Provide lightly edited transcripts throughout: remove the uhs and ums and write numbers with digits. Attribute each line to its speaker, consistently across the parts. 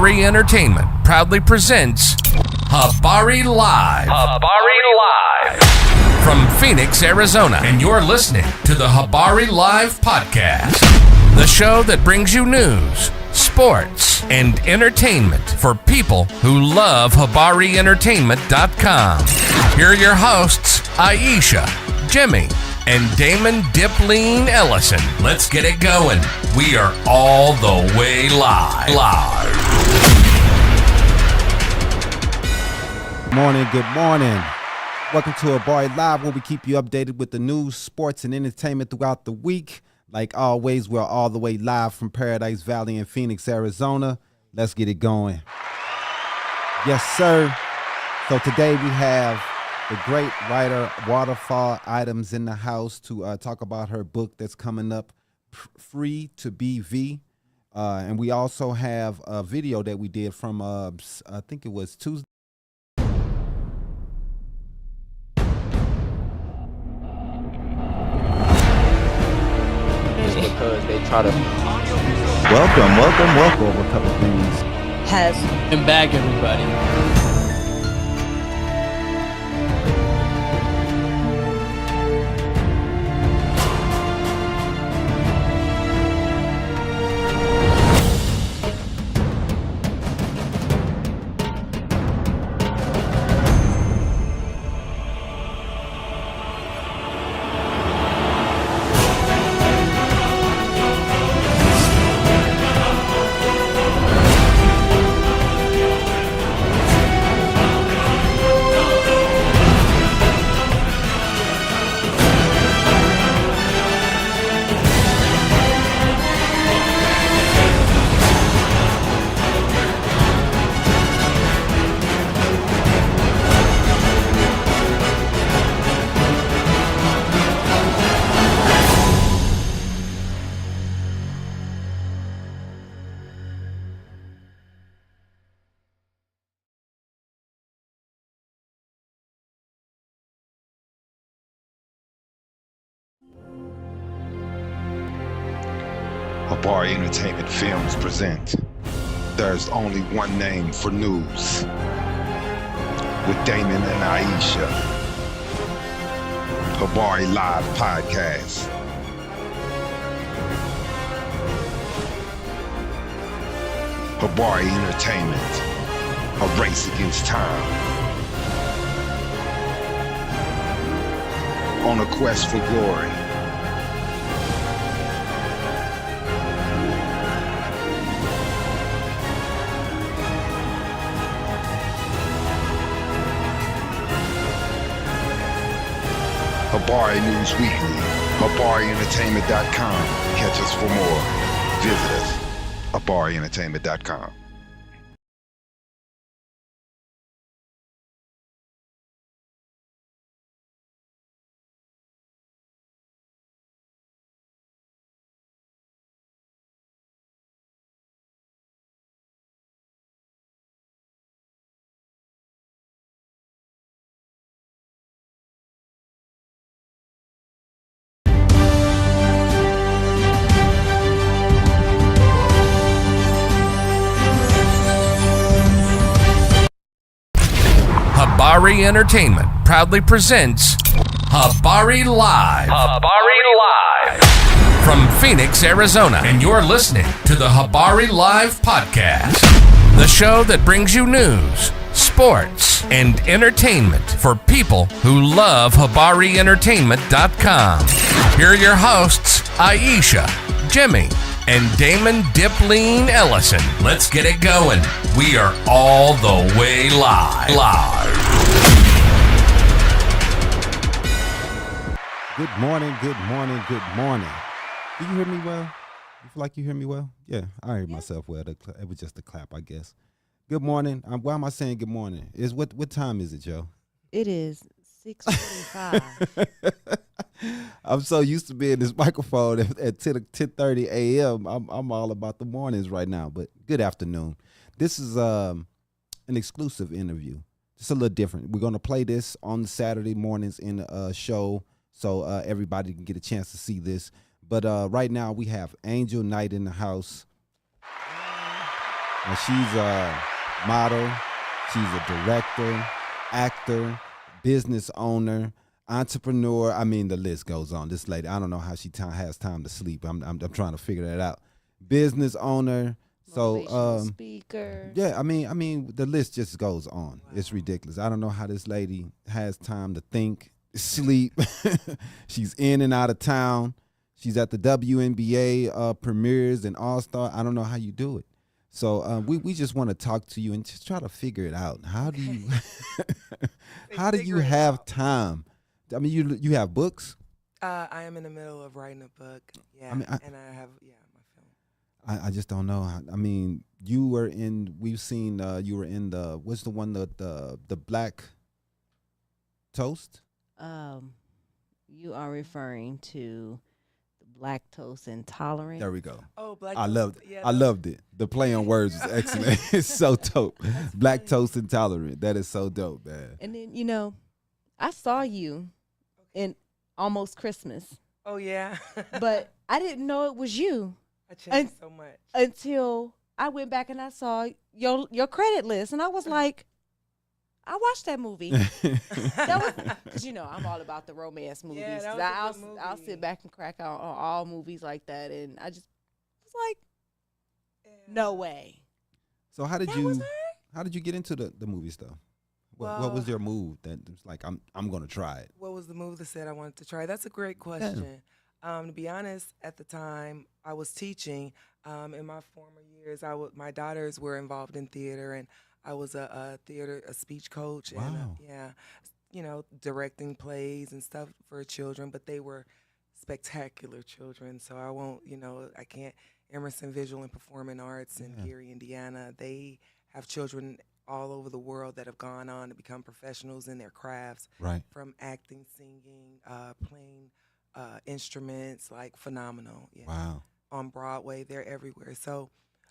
Speaker 1: Habari Entertainment proudly presents Habari Live. Habari Live. From Phoenix, Arizona. And you're listening to the Habari Live podcast. The show that brings you news, sports, and entertainment for people who love HabariEntertainment.com. Here are your hosts, Iesha, Jimmi, and Dip Ellison. Let's get it going. We are all the way live.
Speaker 2: Good morning. Welcome to Habari Live, where we keep you updated with the news, sports, and entertainment throughout the week. Like always, we're all the way live from Paradise Valley in Phoenix, Arizona. Let's get it going. Yes, sir. So today we have the great writer Waterfall Items in the house to talk about her book that's coming up, Free to Be V. And we also have a video that we did from, I think it was Tuesday.
Speaker 3: Because they try to
Speaker 2: Welcome over a couple things.
Speaker 3: pass and bag everybody.
Speaker 4: Habari Entertainment Films present There's Only One Name for News with Damon and Iesha. Habari Live Podcast. Habari Entertainment, a race against time. On a quest for glory. Habari News Weekly, HabariEntertainment.com. Catch us for more. Visit us, HabariEntertainment.com.
Speaker 1: Habari Entertainment proudly presents Habari Live. Habari Live. From Phoenix, Arizona. And you're listening to the Habari Live podcast. The show that brings you news, sports, and entertainment for people who love HabariEntertainment.com. Here are your hosts, Iesha, Jimmi, and Dip Ellison. Let's get it going. We are all the way live.
Speaker 2: Good morning. Do you hear me well? You feel like you hear me well? Yeah, I hear myself well. It was just a clap, I guess. Good morning. Why am I saying good morning? What time is it, Joe?
Speaker 5: It is 6:45.
Speaker 2: I'm so used to being this microphone at 10:30 a.m. I'm all about the mornings right now, but good afternoon. This is an exclusive interview. Just a little different. We're going to play this on Saturday mornings in a show so everybody can get a chance to see this. But right now we have Angel Knight in the house. Now she's a model, she's a director, actor, business owner, entrepreneur. I mean, the list goes on. This lady, I don't know how she has time to sleep. I'm trying to figure that out. Business owner. So
Speaker 5: Motivational speaker.
Speaker 2: yeah, I mean, the list just goes on. Wow. It's ridiculous. I don't know how this lady has time to think, sleep. She's in and out of town. She's at the WNBA premieres and All Star. I don't know how you do it. So we just want to talk to you and just try to figure it out. How do you how do you have time? I mean, you have books.
Speaker 6: I am in the middle of writing a book. Yeah, and I have my film.
Speaker 2: I just don't know. I mean, you were in. We've seen you were in the. What's the one the Black Toast?
Speaker 5: You are referring to the lactose intolerant.
Speaker 2: There we go.
Speaker 6: Oh, Black
Speaker 2: I
Speaker 6: Toast.
Speaker 2: loved it.
Speaker 6: Yeah,
Speaker 2: I loved it. The play on words is excellent. It's so dope. Black Toast Intolerant. That is so dope, man.
Speaker 5: And then I saw you in Almost Christmas.
Speaker 6: Oh yeah.
Speaker 5: But I didn't know it was you.
Speaker 6: I changed so much
Speaker 5: until I went back and I saw your credit list, and I was like, I watched that movie. That was because I'm all about the romance movies.
Speaker 6: Yeah, that was a good movie.
Speaker 5: I'll sit back and crack out on all movies like that, and I just was like, no way.
Speaker 2: So how did you get into the movie stuff? What was your move that was like I'm gonna try it?
Speaker 6: What was the move that said I wanted to try? That's a great question. To be honest, at the time I was teaching. In my former years, my daughters were involved in theater, and I was a speech coach.
Speaker 2: Wow.
Speaker 6: And directing plays and stuff for children, but they were spectacular children. So I won't, I can't. Emerson Visual and Performing Arts in Gary, Indiana. They have children all over the world that have gone on to become professionals in their crafts.
Speaker 2: Right.
Speaker 6: From acting, singing, playing instruments, like phenomenal. Yeah.
Speaker 2: Wow.
Speaker 6: On Broadway, they're everywhere. So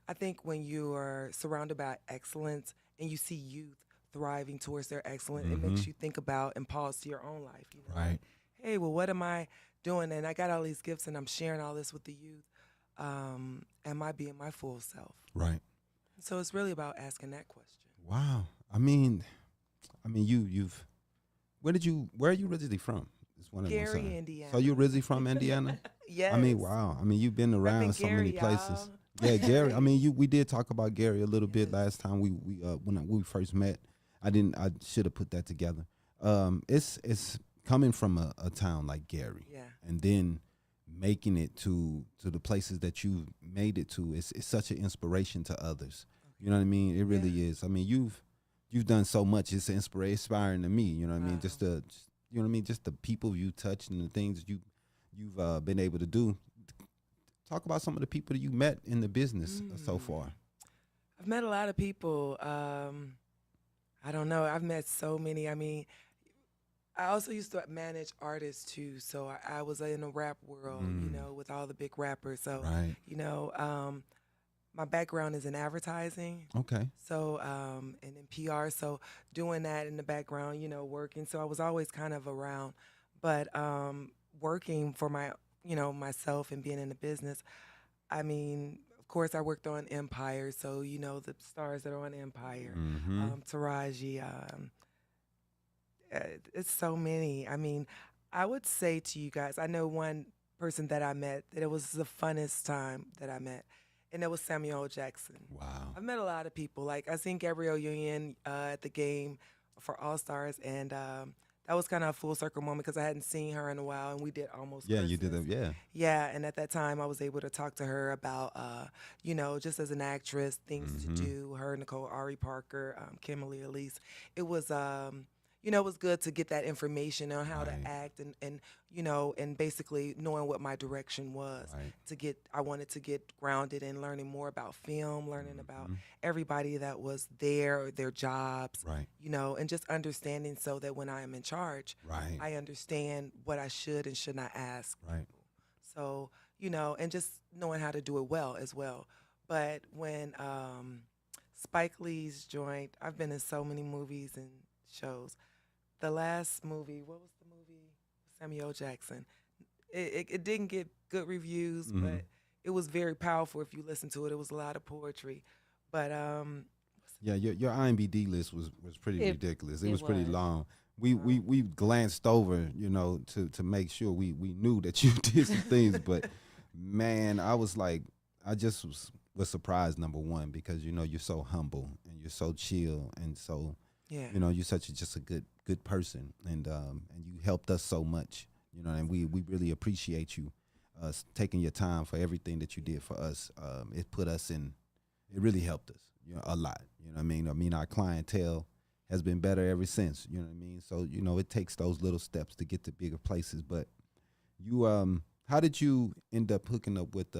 Speaker 6: I think when you are surrounded by excellence and you see youth thriving towards their excellence, it makes you think about and pause to your own life.
Speaker 2: Right.
Speaker 6: Hey, well, what am I doing? And I got all these gifts and I'm sharing all this with the youth. Am I being my full self?
Speaker 2: Right.
Speaker 6: So it's really about asking that question.
Speaker 2: Wow. I mean, you've. Where are you originally from?
Speaker 6: Gary, Indiana.
Speaker 2: So you originally from Indiana?
Speaker 6: Yes.
Speaker 2: I mean, wow. I mean, you've been around so many places. Yeah, Gary. I mean, we did talk about Gary a little bit last time when we first met. I should have put that together. It's coming from a town like Gary, and then making it to the places that you made it to. It's such an inspiration to others. You know what I mean? It really is. I mean, you've done so much. It's inspiring to me. You know what I mean? Just the people you touch and the things that you've been able to do. Talk about some of the people that you met in the business so far.
Speaker 6: I've met a lot of people. I don't know. I've met so many. I mean, I also used to manage artists too. So I was in the rap world, with all the big rappers. So, my background is in advertising.
Speaker 2: Okay.
Speaker 6: So, and in PR. So doing that in the background, working. So I was always kind of around, but working for myself and being in the business. I mean, of course, I worked on Empire. So, the stars that are on Empire, Taraji, it's so many. I mean, I would say to you guys, I know one person that I met that it was the funnest time that I met, and it was Samuel Jackson.
Speaker 2: Wow.
Speaker 6: I've met a lot of people. Like, I seen Gabrielle Union at the game for All Stars, and that was kind of a full circle moment because I hadn't seen her in a while, and we did Almost Christmas.
Speaker 2: You did that, yeah.
Speaker 6: Yeah, and at that time, I was able to talk to her about, just as an actress, things to do, her, Nicole, Ari Parker, Kimberly Elise. It was... it was good to get that information on how to act and basically knowing what my direction was. Right. I wanted to get grounded in learning more about film, learning about everybody that was there, their jobs, and just understanding so that when I am in charge, I understand what I should and should not ask.
Speaker 2: Right.
Speaker 6: So, and just knowing how to do it well as well. But when Spike Lee's joint, I've been in so many movies and shows. The last movie, what was the movie? Samuel Jackson. It didn't get good reviews, but it was very powerful if you listen to it. It was a lot of poetry. But
Speaker 2: Yeah, your IMBD list was pretty
Speaker 5: It-
Speaker 2: ridiculous. It
Speaker 5: it
Speaker 2: was pretty
Speaker 5: was.
Speaker 2: long. We glanced over, to make sure we knew that you did some things, but man, I was like, I just was surprised, number one, because you're so humble and you're so chill and so
Speaker 6: yeah,
Speaker 2: you're just a good person, and you helped us so much, and we really appreciate you taking your time for everything that you did for us. It really helped us, a lot. You know what I mean? I mean, our clientele has been better ever since. You know what I mean? So it takes those little steps to get to bigger places. But you, how did you end up hooking up with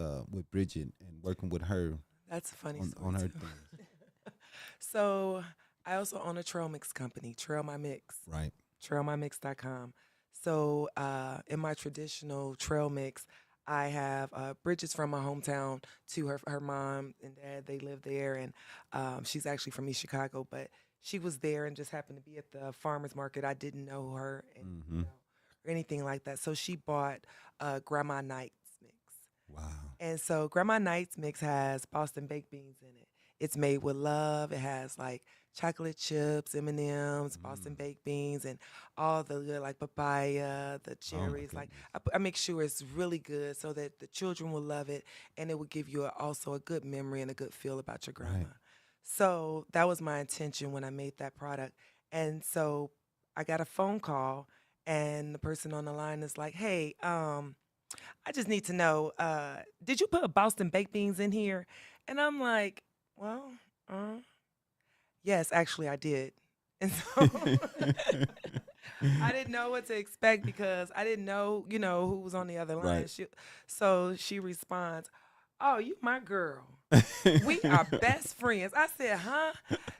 Speaker 2: Bridget and working with her
Speaker 6: that's a funny story
Speaker 2: on her
Speaker 6: too.
Speaker 2: things?
Speaker 6: So I also own a trail mix company, Trail My Mix,
Speaker 2: Right.
Speaker 6: trailmymix.com. So in my traditional trail mix, I have Bridget's from my hometown to her mom and dad. They live there, and she's actually from East Chicago, but she was there and just happened to be at the farmer's market. I didn't know her or anything like that. So she bought Grandma Knight's mix.
Speaker 2: Wow.
Speaker 6: And so Grandma Knight's mix has Boston baked beans in it. It's made with love. It has like chocolate chips, M&Ms, Boston baked beans, and all the good like papaya, the cherries. Like I make sure it's really good so that the children will love it, and it will give you also a good memory and a good feel about your grandma.
Speaker 2: Right.
Speaker 6: So that was my intention when I made that product. And so I got a phone call, and the person on the line is like, "Hey, I just need to know, did you put Boston baked beans in here?" And I'm like, well, yes, actually I did. And so I didn't know what to expect because I didn't know, who was on the other line.
Speaker 2: Right.
Speaker 6: So she responds, "Oh, you my girl. We are best friends." I said, "Huh?"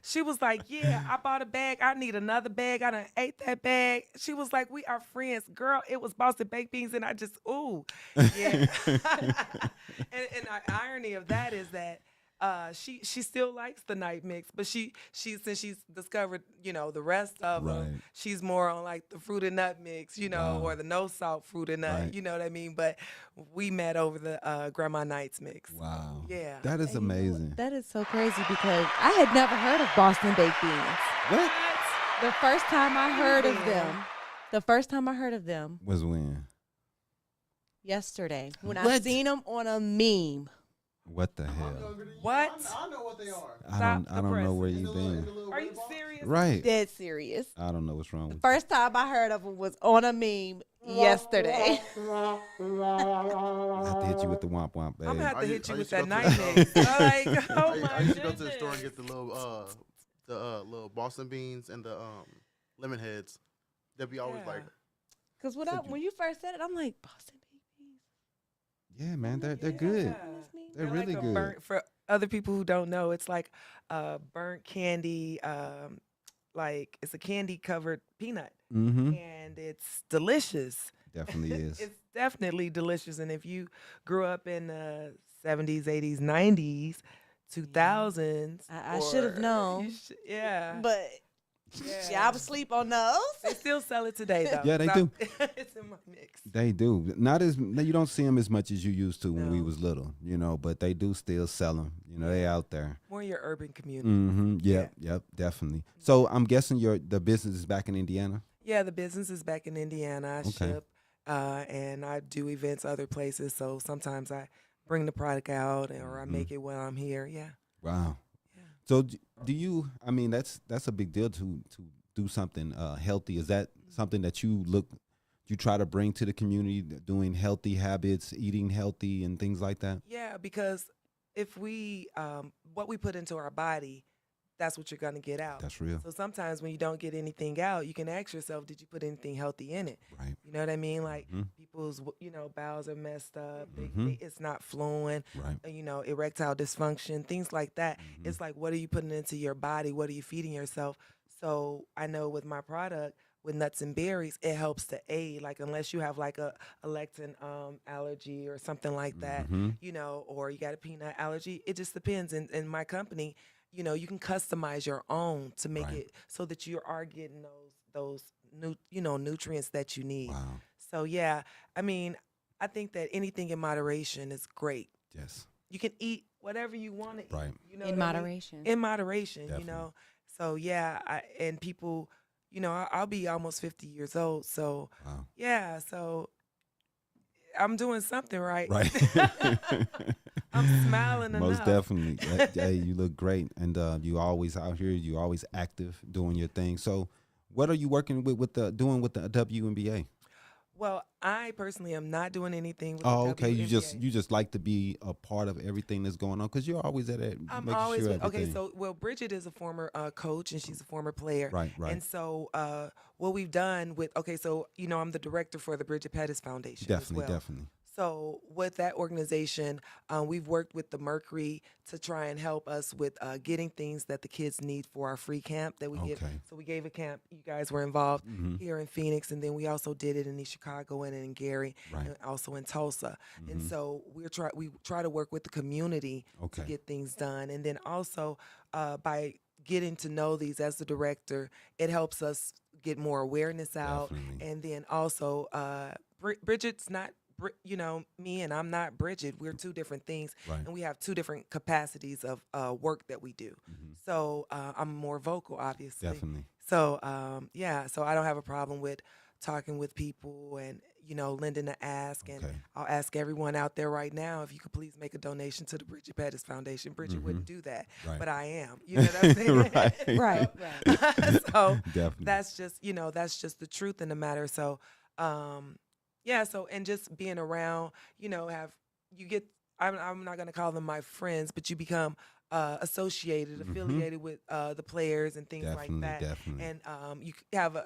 Speaker 6: She was like, "Yeah, I bought a bag. I need another bag. I done ate that bag." She was like, "We are friends." Girl, it was Boston baked beans, and I just, ooh. Yeah. and the irony of that is that she still likes the night mix, but she since she's discovered, the rest of them,
Speaker 2: Right.
Speaker 6: she's more on like the fruit and nut mix,
Speaker 2: Wow.
Speaker 6: or the no salt fruit and nut,
Speaker 2: Right.
Speaker 6: you know what I mean? But we met over the Grandma Knight's mix.
Speaker 2: Wow.
Speaker 6: Yeah.
Speaker 2: That is
Speaker 5: And you know what?
Speaker 2: amazing.
Speaker 5: That is so crazy because I had never heard of Boston baked beans.
Speaker 2: What
Speaker 5: The first time I heard of
Speaker 6: Man.
Speaker 5: them,
Speaker 2: was when?
Speaker 5: yesterday when I
Speaker 2: What?
Speaker 5: seen them on a meme.
Speaker 2: What the hell?
Speaker 6: What?
Speaker 7: I know what they are.
Speaker 2: I
Speaker 6: Stop
Speaker 2: don't
Speaker 6: the
Speaker 2: know
Speaker 6: presses.
Speaker 2: where
Speaker 7: In
Speaker 2: you
Speaker 7: the little- in
Speaker 2: been.
Speaker 7: the little
Speaker 6: Are you
Speaker 7: red box.
Speaker 6: serious?
Speaker 2: Right.
Speaker 5: Dead serious.
Speaker 2: I don't know what's wrong with you.
Speaker 5: First time I heard of them was on a meme yesterday.
Speaker 2: I have to hit you with the womp womp, babe.
Speaker 6: I'm gonna have
Speaker 7: I
Speaker 6: to
Speaker 7: used-
Speaker 6: hit you
Speaker 7: I
Speaker 6: with
Speaker 7: used to
Speaker 6: that
Speaker 7: go
Speaker 6: night
Speaker 7: to the,
Speaker 6: mix. Like, oh my
Speaker 7: I used to go to the store and
Speaker 6: goodness.
Speaker 7: get the little Boston beans and the lemon heads. They'd be always
Speaker 6: Yeah.
Speaker 7: like,
Speaker 5: Because when you first said it, I'm like, Boston baked beans.
Speaker 2: Yeah, man, they're good.
Speaker 6: Yeah.
Speaker 5: That's me.
Speaker 2: They're
Speaker 6: They're
Speaker 2: really
Speaker 6: like a
Speaker 2: good.
Speaker 6: burnt, for other people who don't know, it's like burnt candy, like it's a candy covered peanut,
Speaker 2: Mm-hmm.
Speaker 6: and it's delicious.
Speaker 2: Definitely is.
Speaker 6: It's definitely delicious. And if you grew up in the 70s, 80s, 90s, 2000s,
Speaker 5: I should have
Speaker 6: or
Speaker 5: known.
Speaker 6: yeah.
Speaker 5: But
Speaker 6: yeah.
Speaker 5: I was asleep on those.
Speaker 6: They still sell it today, though.
Speaker 2: Yeah, they
Speaker 6: 'cause
Speaker 2: do.
Speaker 6: It's in my mix.
Speaker 2: They do. Not as you don't see them as much as you used to when we
Speaker 6: No.
Speaker 2: was little, but they do still sell them. They out there.
Speaker 6: More your urban community.
Speaker 2: Mm-hmm. Yep, definitely. So I'm guessing the business is back in Indiana.
Speaker 6: Yeah, the business is back in Indiana. I
Speaker 2: Okay.
Speaker 6: ship, and I do events other places. So sometimes I bring the product out, or I make it while I'm here. Yeah.
Speaker 2: Wow.
Speaker 6: Yeah.
Speaker 2: So do you? I mean, that's a big deal to do something healthy. Is that something that you try to bring to the community, doing healthy habits, eating healthy, and things like that?
Speaker 6: Yeah, because if we, what we put into our body, that's what you're going to get out.
Speaker 2: That's real.
Speaker 6: So sometimes when you don't get anything out, you can ask yourself, did you put anything healthy in it?
Speaker 2: Right.
Speaker 6: You know what I mean? Like
Speaker 2: Mhm.
Speaker 6: people's, bowels are messed up.
Speaker 2: Mhm.
Speaker 6: It's not flowing.
Speaker 2: Right.
Speaker 6: Erectile dysfunction, things like that.
Speaker 2: Mhm.
Speaker 6: It's like, what are you putting into your body? What are you feeding yourself? So I know with my product, with nuts and berries, it helps to aid. Like unless you have like a lectin allergy or something like that,
Speaker 2: Mhm.
Speaker 6: or you got a peanut allergy. It just depends. In my company, you can customize your own to make
Speaker 2: Right.
Speaker 6: it so that you are getting those nutrients that you need.
Speaker 2: Wow.
Speaker 6: So yeah, I mean, I think that anything in moderation is great.
Speaker 2: Yes.
Speaker 6: eat whatever you want to eat.
Speaker 2: Right.
Speaker 6: You know
Speaker 5: In
Speaker 6: what I mean?
Speaker 5: moderation.
Speaker 6: In moderation,
Speaker 2: Definitely.
Speaker 6: you know. So yeah, and people, you know, I'll be almost 50 years old. So
Speaker 2: Wow.
Speaker 6: yeah, so I'm doing something right.
Speaker 2: Right.
Speaker 6: I'm smiling
Speaker 2: Most
Speaker 6: enough.
Speaker 2: definitely. Hey, you look great, and you always out here. You always active, doing your thing. So, what are you working with the WNBA?
Speaker 6: Well, I personally am not doing anything with
Speaker 2: Oh,
Speaker 6: the
Speaker 2: okay. You
Speaker 6: WNBA.
Speaker 2: just like to be a part of everything that's going on because you're always at it,
Speaker 6: I'm
Speaker 2: making
Speaker 6: always
Speaker 2: sure
Speaker 6: with,
Speaker 2: everything.
Speaker 6: okay. So, well, Bridget is a former coach and she's a former player.
Speaker 2: Right, right.
Speaker 6: And so, what we've done with, okay, so you know, I'm the director for the Bridget Pettis Foundation.
Speaker 2: Definitely,
Speaker 6: as well.
Speaker 2: definitely.
Speaker 6: So with that organization, we've worked with the Mercury to try and help us with getting things that the kids need for our free camp that we give.
Speaker 2: Okay.
Speaker 6: So we gave a camp. You guys were involved
Speaker 2: Mhm.
Speaker 6: here in Phoenix, and then we also did it in East Chicago and in Gary,
Speaker 2: Right.
Speaker 6: and also in Tulsa. And
Speaker 2: Mhm.
Speaker 6: so we try to work with the community
Speaker 2: Okay.
Speaker 6: to get things done, and then also by getting to know these as the director, it helps us get more awareness out,
Speaker 2: Definitely.
Speaker 6: and then also Bridget's not. You know, me and I'm not Bridget. We're two different things,
Speaker 2: Right.
Speaker 6: and we have two different capacities of work that we do.
Speaker 2: Mhm.
Speaker 6: So I'm more vocal, obviously.
Speaker 2: Definitely.
Speaker 6: So yeah, so I don't have a problem with talking with people and you know lending an ask, and
Speaker 2: Okay.
Speaker 6: I'll ask everyone out there right now if you could please make a donation to the Bridget Pettis Foundation. Bridget wouldn't do that,
Speaker 2: Right.
Speaker 6: but I am. You know what I'm saying?
Speaker 2: Right.
Speaker 5: Right.
Speaker 6: So
Speaker 2: Definitely.
Speaker 6: that's just the truth in the matter. So yeah, so and just being around, you know, I'm not gonna call them my friends, but you become associated, affiliated with the players and things
Speaker 2: Definitely,
Speaker 6: like that.
Speaker 2: definitely.
Speaker 6: And you have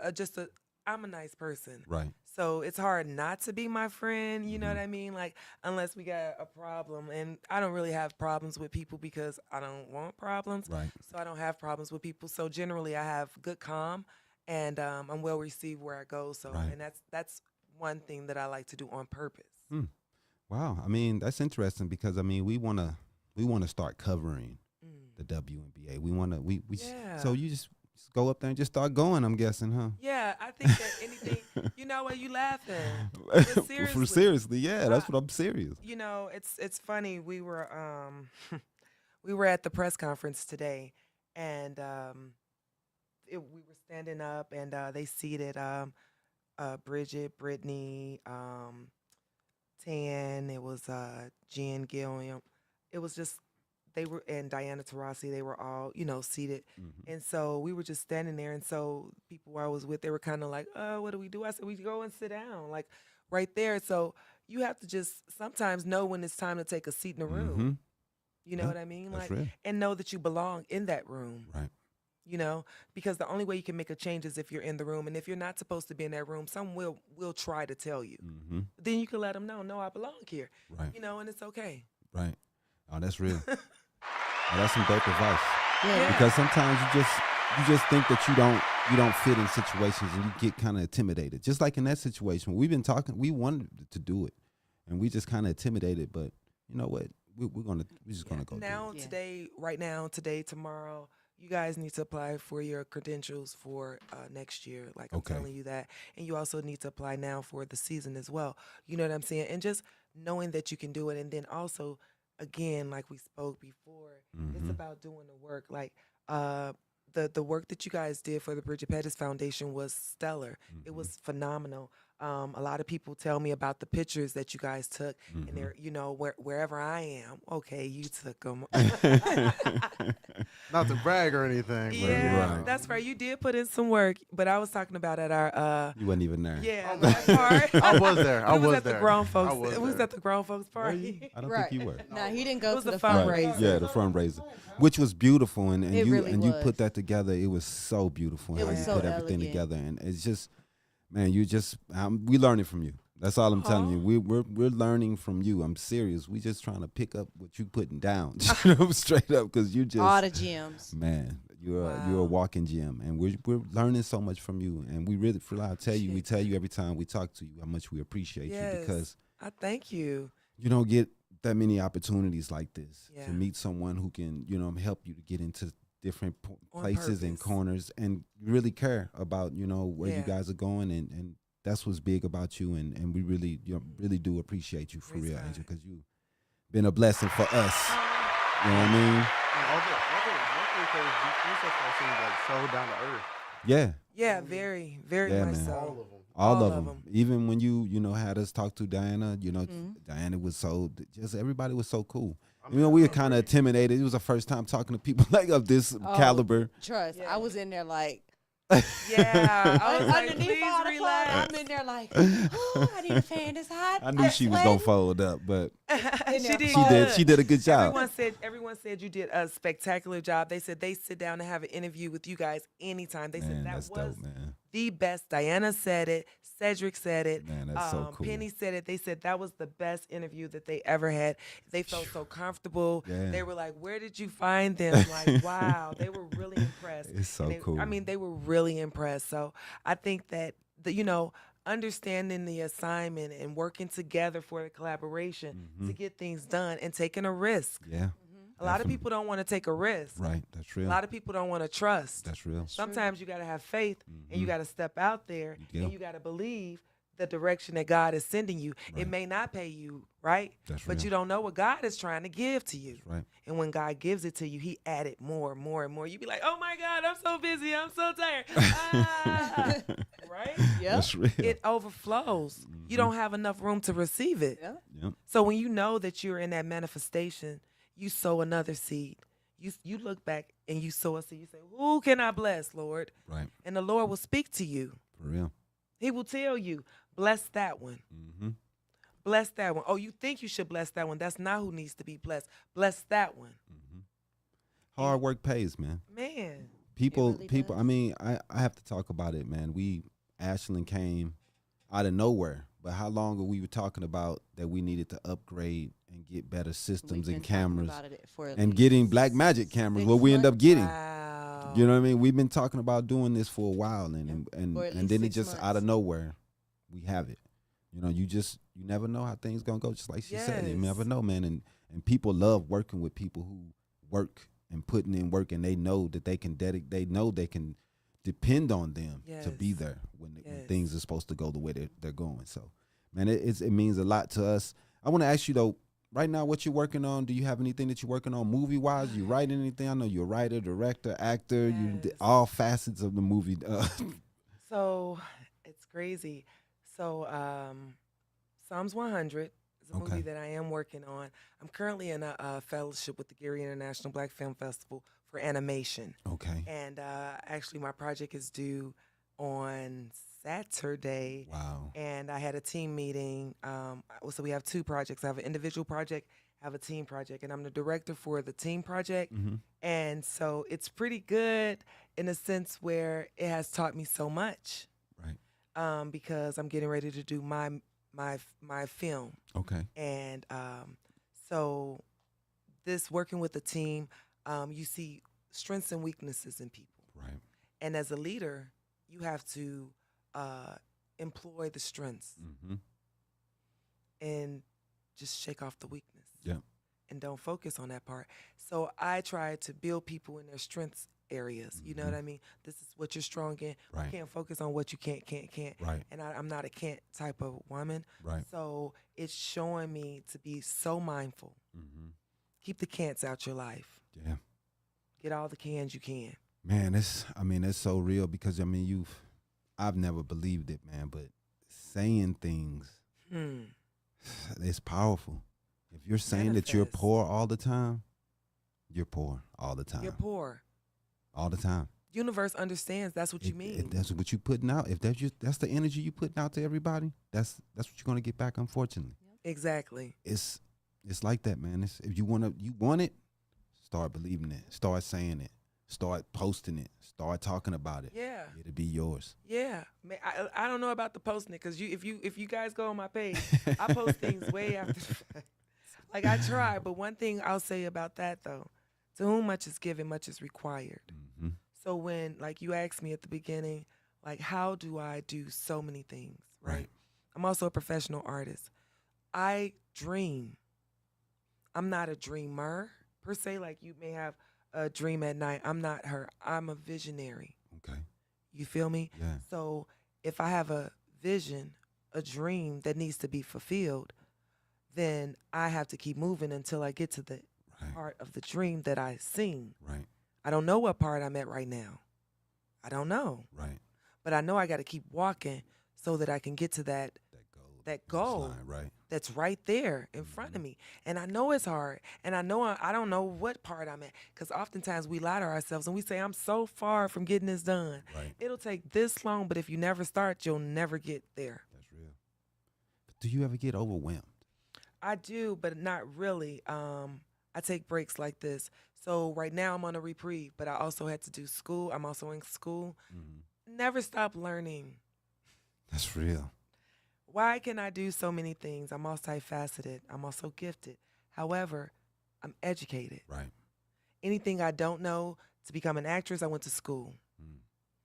Speaker 6: I'm a nice person.
Speaker 2: Right.
Speaker 6: So it's hard not to be my friend, you know
Speaker 2: Mm-hmm.
Speaker 6: what I mean? Like unless we got a problem, and I don't really have problems with people because I don't want problems.
Speaker 2: Right.
Speaker 6: So I don't have problems with people. So generally I have good calm, and I'm well received where I go. So
Speaker 2: Right.
Speaker 6: and that's one thing that I like to do on purpose.
Speaker 2: Wow. I mean, that's interesting because I mean, we wanna start covering the WNBA. We wanna
Speaker 6: Yeah.
Speaker 2: so you just go up there and just start going. I'm guessing, huh?
Speaker 6: Yeah, I think that anything, you know what, you laughing. But seriously.
Speaker 2: Seriously, yeah, that's what I'm serious.
Speaker 6: You know, it's funny. We were we were at the press conference today, and we were standing up, and they seated Bridget, Brittany, Tan. It was Jen Gilliam. It was just and Diana Taurasi. They were all seated, and so we were just standing there. And so people I was with, they were kind of like, what do we do? I said, we go and sit down, like right there. So you have to just sometimes know when it's time to take a seat in the room.
Speaker 2: Mm-hmm.
Speaker 6: You know
Speaker 2: Yeah,
Speaker 6: what I mean?
Speaker 2: that's
Speaker 6: Like,
Speaker 2: real.
Speaker 6: and know that you belong in that room.
Speaker 2: Right.
Speaker 6: You know, because the only way you can make a change is if you're in the room, and if you're not supposed to be in that room, someone will try to tell you.
Speaker 2: Mm-hmm.
Speaker 6: Then you can let them know, no, I belong here.
Speaker 2: Right.
Speaker 6: You know, and it's okay.
Speaker 2: Right. Oh, that's real. Oh, that's some dope advice.
Speaker 5: Yeah.
Speaker 2: Because sometimes you just think that you don't fit in situations and you get kind of intimidated. Just like in that situation, we've been talking. We wanted to do it, and we just kind of intimidated. But you know what? We're just gonna go.
Speaker 6: Now,
Speaker 2: do it.
Speaker 6: today, tomorrow, you guys need to apply for your credentials for next year. Like I'm
Speaker 2: Okay.
Speaker 6: telling you that, and you also need to apply now for the season as well. You know what I'm saying? And just knowing that you can do it, and then also, again, like we spoke before, it's
Speaker 2: Mhm.
Speaker 6: about doing the work. Like the work that you guys did for the Bridget Pettis Foundation was stellar. It
Speaker 2: Mm-hmm.
Speaker 6: was phenomenal. A lot of people tell me about the pictures that you guys took, and
Speaker 2: Mm-hmm.
Speaker 6: they're, wherever I am, okay, you took them.
Speaker 7: Not to brag or anything, but
Speaker 6: Yeah,
Speaker 2: Right.
Speaker 6: that's right. You did put in some work, but I was talking about at our
Speaker 2: You wasn't even there.
Speaker 6: yeah, that part.
Speaker 7: I was there. I
Speaker 6: We
Speaker 7: was
Speaker 6: at
Speaker 7: there.
Speaker 6: the grown
Speaker 7: I
Speaker 6: folks.
Speaker 7: was
Speaker 6: It was
Speaker 7: there.
Speaker 6: at the grown folks
Speaker 2: Were
Speaker 6: party.
Speaker 2: you? I don't
Speaker 5: Right.
Speaker 2: think you were.
Speaker 5: No, he didn't go
Speaker 6: It was
Speaker 5: to
Speaker 6: the
Speaker 5: the
Speaker 6: fundraiser.
Speaker 5: fundraiser.
Speaker 2: Yeah, the fundraiser, which was beautiful, and
Speaker 5: It
Speaker 2: you
Speaker 5: really
Speaker 2: and you
Speaker 5: was.
Speaker 2: put that together. It was so beautiful
Speaker 5: It
Speaker 2: how
Speaker 5: was
Speaker 2: you
Speaker 5: so
Speaker 2: put everything
Speaker 5: elegant.
Speaker 2: together, and it's just, man, we learning from you. That's all I'm telling you. We're learning from you. I'm serious. We just trying to pick up what you putting down, straight up, because you just
Speaker 5: All the gems.
Speaker 2: man, you're a
Speaker 6: Wow.
Speaker 2: walking gym, and we're learning so much from you, and we really, I tell you, we
Speaker 6: Appreciate
Speaker 2: tell you every time we talk to you how much we appreciate you,
Speaker 6: Yes.
Speaker 2: because
Speaker 6: I thank you.
Speaker 2: you don't get that many opportunities like this
Speaker 6: Yeah.
Speaker 2: to meet someone who can, help you to get into different
Speaker 6: On
Speaker 2: places and
Speaker 6: purpose.
Speaker 2: corners and really care about, where you
Speaker 6: Yeah.
Speaker 2: guys are going, and that's what's big about you, and we really, really do appreciate you for
Speaker 6: Praise
Speaker 2: real,
Speaker 6: God.
Speaker 2: Angel, because you been a blessing for us. You know what I mean?
Speaker 7: And all the because seems like so down to earth.
Speaker 2: Yeah.
Speaker 6: Yeah, very, very
Speaker 2: Yeah,
Speaker 6: much
Speaker 2: man.
Speaker 6: so.
Speaker 7: All of them.
Speaker 2: All
Speaker 6: All
Speaker 2: of
Speaker 6: of
Speaker 2: them.
Speaker 6: 'em.
Speaker 2: Even when you had us talk to Diana, Diana was just everybody was so cool. We were kind of intimidated. It was the first time talking to people like of this caliber.
Speaker 5: Trust.
Speaker 6: Yeah.
Speaker 5: I was in there like,
Speaker 6: Yeah, I was like,
Speaker 5: underneath
Speaker 6: please
Speaker 5: all the clothes,
Speaker 6: relax.
Speaker 5: I'm in there like, oh, I need a fan. It's hot.
Speaker 2: I knew
Speaker 5: I'm
Speaker 2: she was gonna
Speaker 5: sweating.
Speaker 2: fold up, but
Speaker 6: She did.
Speaker 2: she
Speaker 6: good.
Speaker 2: did a good job.
Speaker 6: Everyone said you did a spectacular job. They said they sit down and have an interview with you guys anytime. They
Speaker 2: Man,
Speaker 6: said that
Speaker 2: that's
Speaker 6: was
Speaker 2: dope, man.
Speaker 6: the best. Diana said it. Cedric said it.
Speaker 2: Man, that's so cool.
Speaker 6: Penny said it. They said that was the best interview that they ever had. They felt so comfortable.
Speaker 2: Yeah.
Speaker 6: They were like, "Where did you find them?" Like, wow, they were really impressed.
Speaker 2: It's so cool.
Speaker 6: I mean, they were really impressed. So I think that understanding the assignment and working together for the collaboration to get things done and taking a risk.
Speaker 2: Yeah.
Speaker 6: A lot of people don't want to take a risk.
Speaker 2: Right. That's real.
Speaker 6: A lot of people don't want to trust.
Speaker 2: That's real.
Speaker 6: Sometimes you got to have faith and you got to step out there
Speaker 2: Yeah.
Speaker 6: and you got to believe the direction that God is sending you.
Speaker 2: Right.
Speaker 6: It may not pay you, right?
Speaker 2: That's
Speaker 6: But
Speaker 2: real.
Speaker 6: you don't know what God is trying to give to you.
Speaker 2: That's right.
Speaker 6: And when God gives it to you, he added more and more and more. You be like, oh my God, I'm so busy. I'm so tired. Right?
Speaker 5: Yeah.
Speaker 2: That's real.
Speaker 6: It overflows. You don't have enough room to receive it.
Speaker 5: Yeah.
Speaker 2: Yep.
Speaker 6: So when you know that you're in that manifestation, you sow another seed. You look back and you sow a seed. You say, who can I bless, Lord?
Speaker 2: Right.
Speaker 6: And the Lord will speak to you.
Speaker 2: For real.
Speaker 6: He will tell you, bless that one.
Speaker 2: Mm-hmm.
Speaker 6: Bless that one. Oh, you think you should bless that one. That's not who needs to be blessed. Bless that one.
Speaker 2: Hard work pays, man.
Speaker 6: Man.
Speaker 2: People,
Speaker 5: really does.
Speaker 2: I mean, I have to talk about it, man. Ashland came out of nowhere, but how long ago we were talking about that we needed to upgrade and get better systems
Speaker 5: We've
Speaker 2: and
Speaker 5: been talking
Speaker 2: cameras
Speaker 5: about it for at
Speaker 2: and
Speaker 5: least
Speaker 2: getting Black Magic cameras,
Speaker 5: 6
Speaker 2: what we end up
Speaker 5: months.
Speaker 2: getting.
Speaker 6: Wow.
Speaker 2: You know what I mean? We've been talking about doing this for a while, and
Speaker 5: For at
Speaker 2: then
Speaker 5: least
Speaker 2: it
Speaker 5: 6
Speaker 2: just out
Speaker 5: months.
Speaker 2: of nowhere, we have it. You never know how things gonna go. Just like she said, you
Speaker 6: Yes.
Speaker 2: never know, man. And people love working with people who work and putting in work, and they know that they can they know they can depend on them to be
Speaker 6: Yes.
Speaker 2: there when
Speaker 6: Yes.
Speaker 2: things are supposed to go the way they're going. So, man, it means a lot to us. I want to ask you though, right now, what you're working on? Do you have anything that you're working on movie wise? You writing anything? I know you're a writer, director, actor. You did
Speaker 6: Yes.
Speaker 2: all facets of the movie.
Speaker 6: So it's crazy. So Psalms 100 is a
Speaker 2: Okay.
Speaker 6: movie that I am working on. I'm currently in a fellowship with the Gary International Black Film Festival for animation.
Speaker 2: Okay.
Speaker 6: And actually, my project is due on Saturday.
Speaker 2: Wow.
Speaker 6: And I had a team meeting. So we have 2 projects. I have an individual project, I have a team project, and I'm the director for the team project.
Speaker 2: Mm-hmm.
Speaker 6: And so it's pretty good in a sense where it has taught me so much.
Speaker 2: Right.
Speaker 6: Because I'm getting ready to do my film.
Speaker 2: Okay.
Speaker 6: And so this working with a team, you see strengths and weaknesses in people.
Speaker 2: Right.
Speaker 6: And as a leader, you have to employ the strengths
Speaker 2: Mm-hmm.
Speaker 6: and just shake off the weakness.
Speaker 2: Yeah.
Speaker 6: And don't focus on that part. So I try to build people in their strengths areas. You know what I mean? This is what you're strong in.
Speaker 2: Right.
Speaker 6: You can't focus on what you can't.
Speaker 2: Right.
Speaker 6: And I'm not a can't type of woman.
Speaker 2: Right.
Speaker 6: So it's showing me to be so mindful.
Speaker 2: Mm-hmm.
Speaker 6: Keep the can'ts out your life.
Speaker 2: Yeah.
Speaker 6: Get all the cans you can.
Speaker 2: Man, it's so real because I've never believed it, man, but saying things, it's powerful. If you're saying that you're
Speaker 6: Manifest.
Speaker 2: poor all the time, you're poor all the time.
Speaker 6: You're poor.
Speaker 2: All the time.
Speaker 6: Universe understands that's what you mean.
Speaker 2: That's what you putting out. If that's the energy you putting out to everybody, that's what you're gonna get back. Unfortunately,
Speaker 6: Exactly.
Speaker 2: it's like that, man. If you want it, start believing it. Start saying it. Start posting it. Start talking about it.
Speaker 6: Yeah.
Speaker 2: It'll be yours.
Speaker 6: Yeah. Man, I don't know about the posting it because if you guys go on my page, I post things way after the fact. Like I try, but one thing I'll say about that though, to whom much is given, much is required.
Speaker 2: Mm-hmm.
Speaker 6: So when like you asked me at the beginning, like how do I do so many things, right?
Speaker 2: Right.
Speaker 6: I'm also a professional artist. I dream. I'm not a dreamer per se, like you may have a dream at night. I'm not her. I'm a visionary.
Speaker 2: Okay.
Speaker 6: You feel me?
Speaker 2: Yeah.
Speaker 6: So if I have a vision, a dream that needs to be fulfilled, then I have to keep moving until I get to the part of the dream that I seen.
Speaker 2: Right.
Speaker 6: I don't know what part I'm at right now. I don't know.
Speaker 2: Right.
Speaker 6: But I know I got to keep walking so that I can get to that goal
Speaker 2: Line, right.
Speaker 6: that's right there in front of me. And I know it's hard. And I know I don't know what part I'm at. Because oftentimes we lie to ourselves and we say, I'm so far from getting this done.
Speaker 2: Right.
Speaker 6: It'll take this long, but if you never start, you'll never get there.
Speaker 2: That's real. But do you ever get overwhelmed?
Speaker 6: I do, but not really. I take breaks like this. So right now I'm on a reprieve, but I also had to do school. I'm also in school. Never stop learning.
Speaker 2: That's real.
Speaker 6: Why can I do so many things? I'm multifaceted. I'm also gifted. However, I'm educated.
Speaker 2: Right.
Speaker 6: Anything I don't know, to become an actress, I went to school.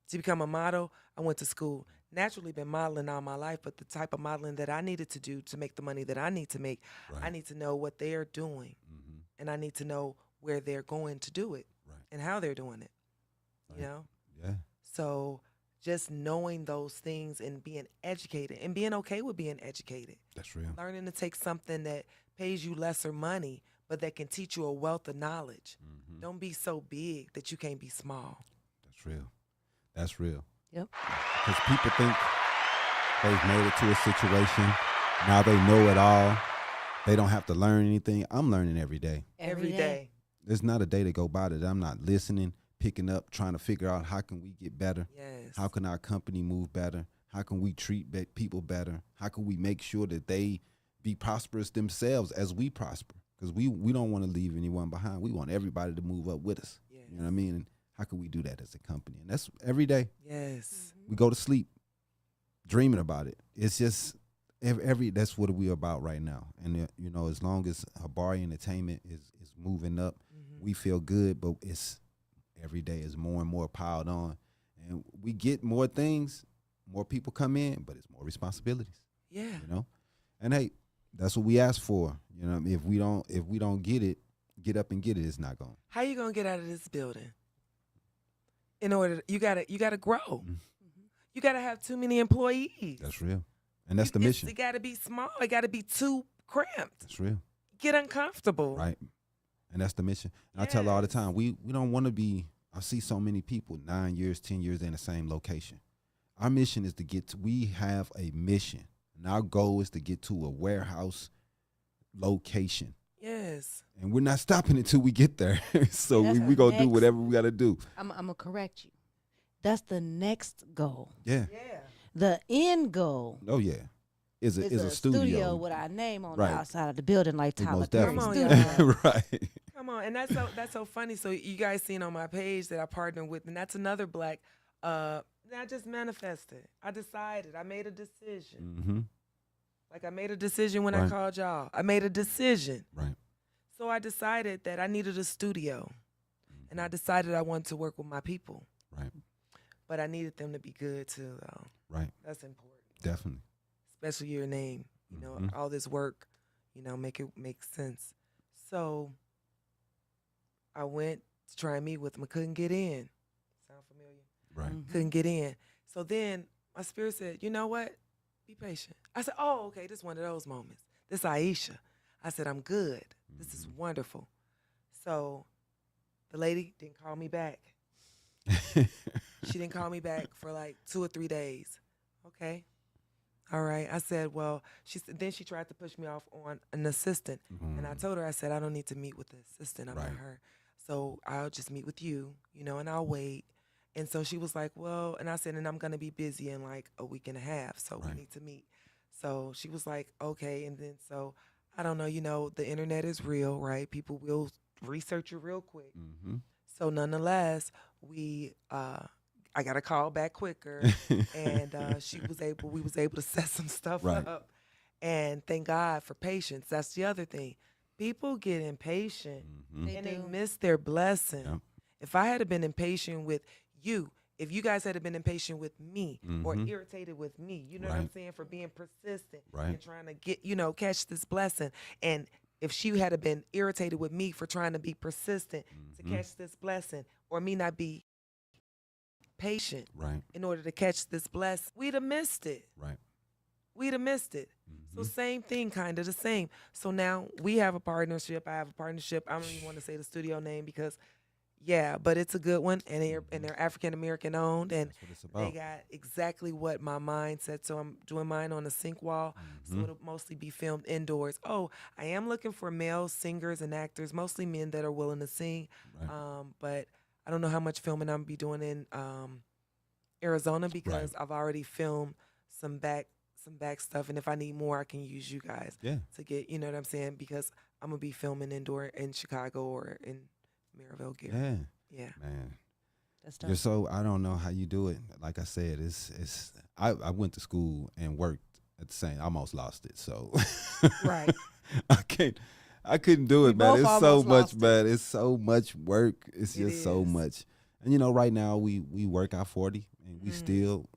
Speaker 6: To become a model, I went to school. Naturally been modeling all my life, but the type of modeling that I needed to do to make the money that I need to make, I need to know what they're doing. And I need to know where they're going to do it and how they're doing it. You know?
Speaker 2: Yeah.
Speaker 6: So just knowing those things and being educated and being okay with being educated.
Speaker 2: That's real.
Speaker 6: Learning to take something that pays you lesser money, but that can teach you a wealth of knowledge. Don't be so big that you can't be small.
Speaker 2: That's real. That's real.
Speaker 5: Yep.
Speaker 2: Because people think they've made it to a situation. Now they know it all. They don't have to learn anything. I'm learning every day.
Speaker 6: Every day.
Speaker 2: There's not a day to go by that I'm not listening, picking up, trying to figure out how can we get better.
Speaker 6: Yes.
Speaker 2: How can our company move better? How can we treat people better? How can we make sure that they be prosperous themselves as we prosper? Because we don't want to leave anyone behind. We want everybody to move up with us.
Speaker 6: Yes.
Speaker 2: You know what I mean? And how can we do that as a company? And that's every day.
Speaker 6: Yes.
Speaker 2: We go to sleep dreaming about it. It's just that's what we're about right now. And you know, as long as Habari Entertainment is moving up, we feel good. But it's every day is more and more piled on, and we get more things, more people come in, but it's more responsibilities.
Speaker 6: Yeah.
Speaker 2: You know, and hey, that's what we ask for. You know, if we don't get it, get up and get it. It's not going.
Speaker 6: How you gonna get out of this building? In order, you gotta grow. You gotta have too many employees.
Speaker 2: That's real, and that's the mission.
Speaker 6: It gotta be small. It gotta be too cramped.
Speaker 2: That's real.
Speaker 6: Get uncomfortable.
Speaker 2: Right. And that's the mission. And I tell her all the time, we don't want to be, I see so many people 9 years, 10 years in the same location. Our mission is we have a mission. And our goal is to get to a warehouse location.
Speaker 6: Yes.
Speaker 2: And we're not stopping until we get there. So we going to do whatever we got to do.
Speaker 5: I'm going to correct you. That's the next goal.
Speaker 2: Yeah.
Speaker 6: Yeah.
Speaker 5: The end goal.
Speaker 2: Oh, yeah. Is a studio
Speaker 5: with our name on
Speaker 2: right.
Speaker 5: the outside of the building, like Tyler
Speaker 2: Most
Speaker 5: Perry's
Speaker 2: definitely.
Speaker 5: studio.
Speaker 2: Right.
Speaker 6: Come on, and that's so funny. So you guys seen on my page that I partnered with, and that's another black. I just manifested. I decided. I made a decision. Like I made a decision when I called y'all. I made a decision.
Speaker 2: Right.
Speaker 6: So I decided that I needed a studio, and I decided I wanted to work with my people.
Speaker 2: Right.
Speaker 6: But I needed them to be good too, though.
Speaker 2: Right.
Speaker 6: That's important.
Speaker 2: Definitely.
Speaker 6: Especially your name, you know, all this work, you know, make it make sense. So I went to try and meet with them. I couldn't get in. Sound familiar?
Speaker 2: Right.
Speaker 6: Couldn't get in. So then my spirit said, you know what? Be patient. I said, oh, okay, this is one of those moments. This Iesha. I said, I'm good. This is wonderful. So the lady didn't call me back. She didn't call me back for like 2 or 3 days. Okay. All right. I said, well, then she tried to push me off on an assistant. And I told her, I said, I don't need to meet with the assistant. I'm not her. So I'll just meet with you, you know, and I'll wait. And so she was like, well, and I said, and I'm going to be busy in like a week and a half. So we need to meet. So she was like, okay. And then so I don't know, you know, the internet is real, right? People will research you real quick. So nonetheless, I got a call back quicker, and we was able to set some stuff up, and thank God for patience. That's the other thing. People get impatient, and they miss their blessing. Yep. If I had been impatient with you, if you guys had been impatient with me or irritated with me, you know what I'm saying, for being persistent and trying to get, you know, catch this blessing, and if she had been irritated with me for trying to be persistent to catch this blessing, or me not be patient in order to catch this blessing, we'd have missed it.
Speaker 2: Right.
Speaker 6: We'd have missed it. So same thing, kind of the same. So now we have a partnership. I have a partnership. I don't even want to say the studio name because, yeah, but it's a good one, and they're African American owned, and
Speaker 2: That's what it's
Speaker 6: they
Speaker 2: about.
Speaker 6: got exactly what my mind said. So I'm doing mine on a sink wall, so it'll mostly be filmed indoors. Oh, I am looking for male singers and actors, mostly men that are willing to sing.
Speaker 2: Right.
Speaker 6: But I don't know how much filming I'm gonna be doing in Arizona because I've already filmed some back stuff, and if I need more, I can use you guys
Speaker 2: Yeah.
Speaker 6: to get, you know what I'm saying? Because I'm gonna be filming indoor in Chicago or in Maryville, Gary.
Speaker 2: Yeah.
Speaker 6: Yeah.
Speaker 2: Man.
Speaker 5: That's
Speaker 2: You're
Speaker 5: dope.
Speaker 2: so I don't know how you do it. Like I said, I went to school and worked at the same. I almost lost it. So
Speaker 5: Right.
Speaker 2: I couldn't do
Speaker 5: We
Speaker 2: it, man.
Speaker 5: both
Speaker 2: It's so
Speaker 5: almost
Speaker 2: much,
Speaker 5: lost it.
Speaker 2: man. It's so much work. It's
Speaker 6: It
Speaker 2: just so
Speaker 6: is.
Speaker 2: much. And right now we work our 40 and we still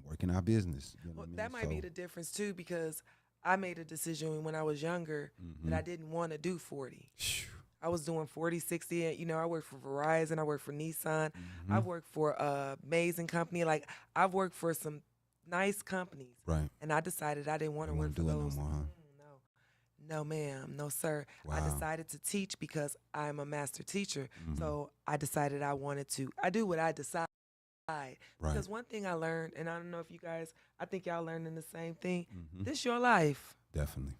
Speaker 2: working our business. You know
Speaker 6: Well,
Speaker 2: what I mean?
Speaker 6: that might be
Speaker 2: So,
Speaker 6: the difference too, because I made a decision when I was younger that I didn't want to do 40.
Speaker 2: phew,
Speaker 6: I was doing 40, 60. And, I worked for Verizon. I worked for Nissan.
Speaker 2: Mm-hmm.
Speaker 6: I've worked for a amazing company. Like, I've worked for some nice companies.
Speaker 2: right.
Speaker 6: And I decided I didn't want to
Speaker 2: You
Speaker 6: work
Speaker 2: wanna
Speaker 6: for
Speaker 2: do it no
Speaker 6: those.
Speaker 2: more, huh?
Speaker 6: No, ma'am. No, sir. I
Speaker 2: Wow.
Speaker 6: decided to teach because I'm a master teacher.
Speaker 2: Mhm.
Speaker 6: So I decided I wanted to. I do what I decide.
Speaker 2: Right.
Speaker 6: Because one thing I learned, and I don't know if you guys, I think y'all learning the same thing.
Speaker 2: Mhm.
Speaker 6: This your life.
Speaker 2: Definitely.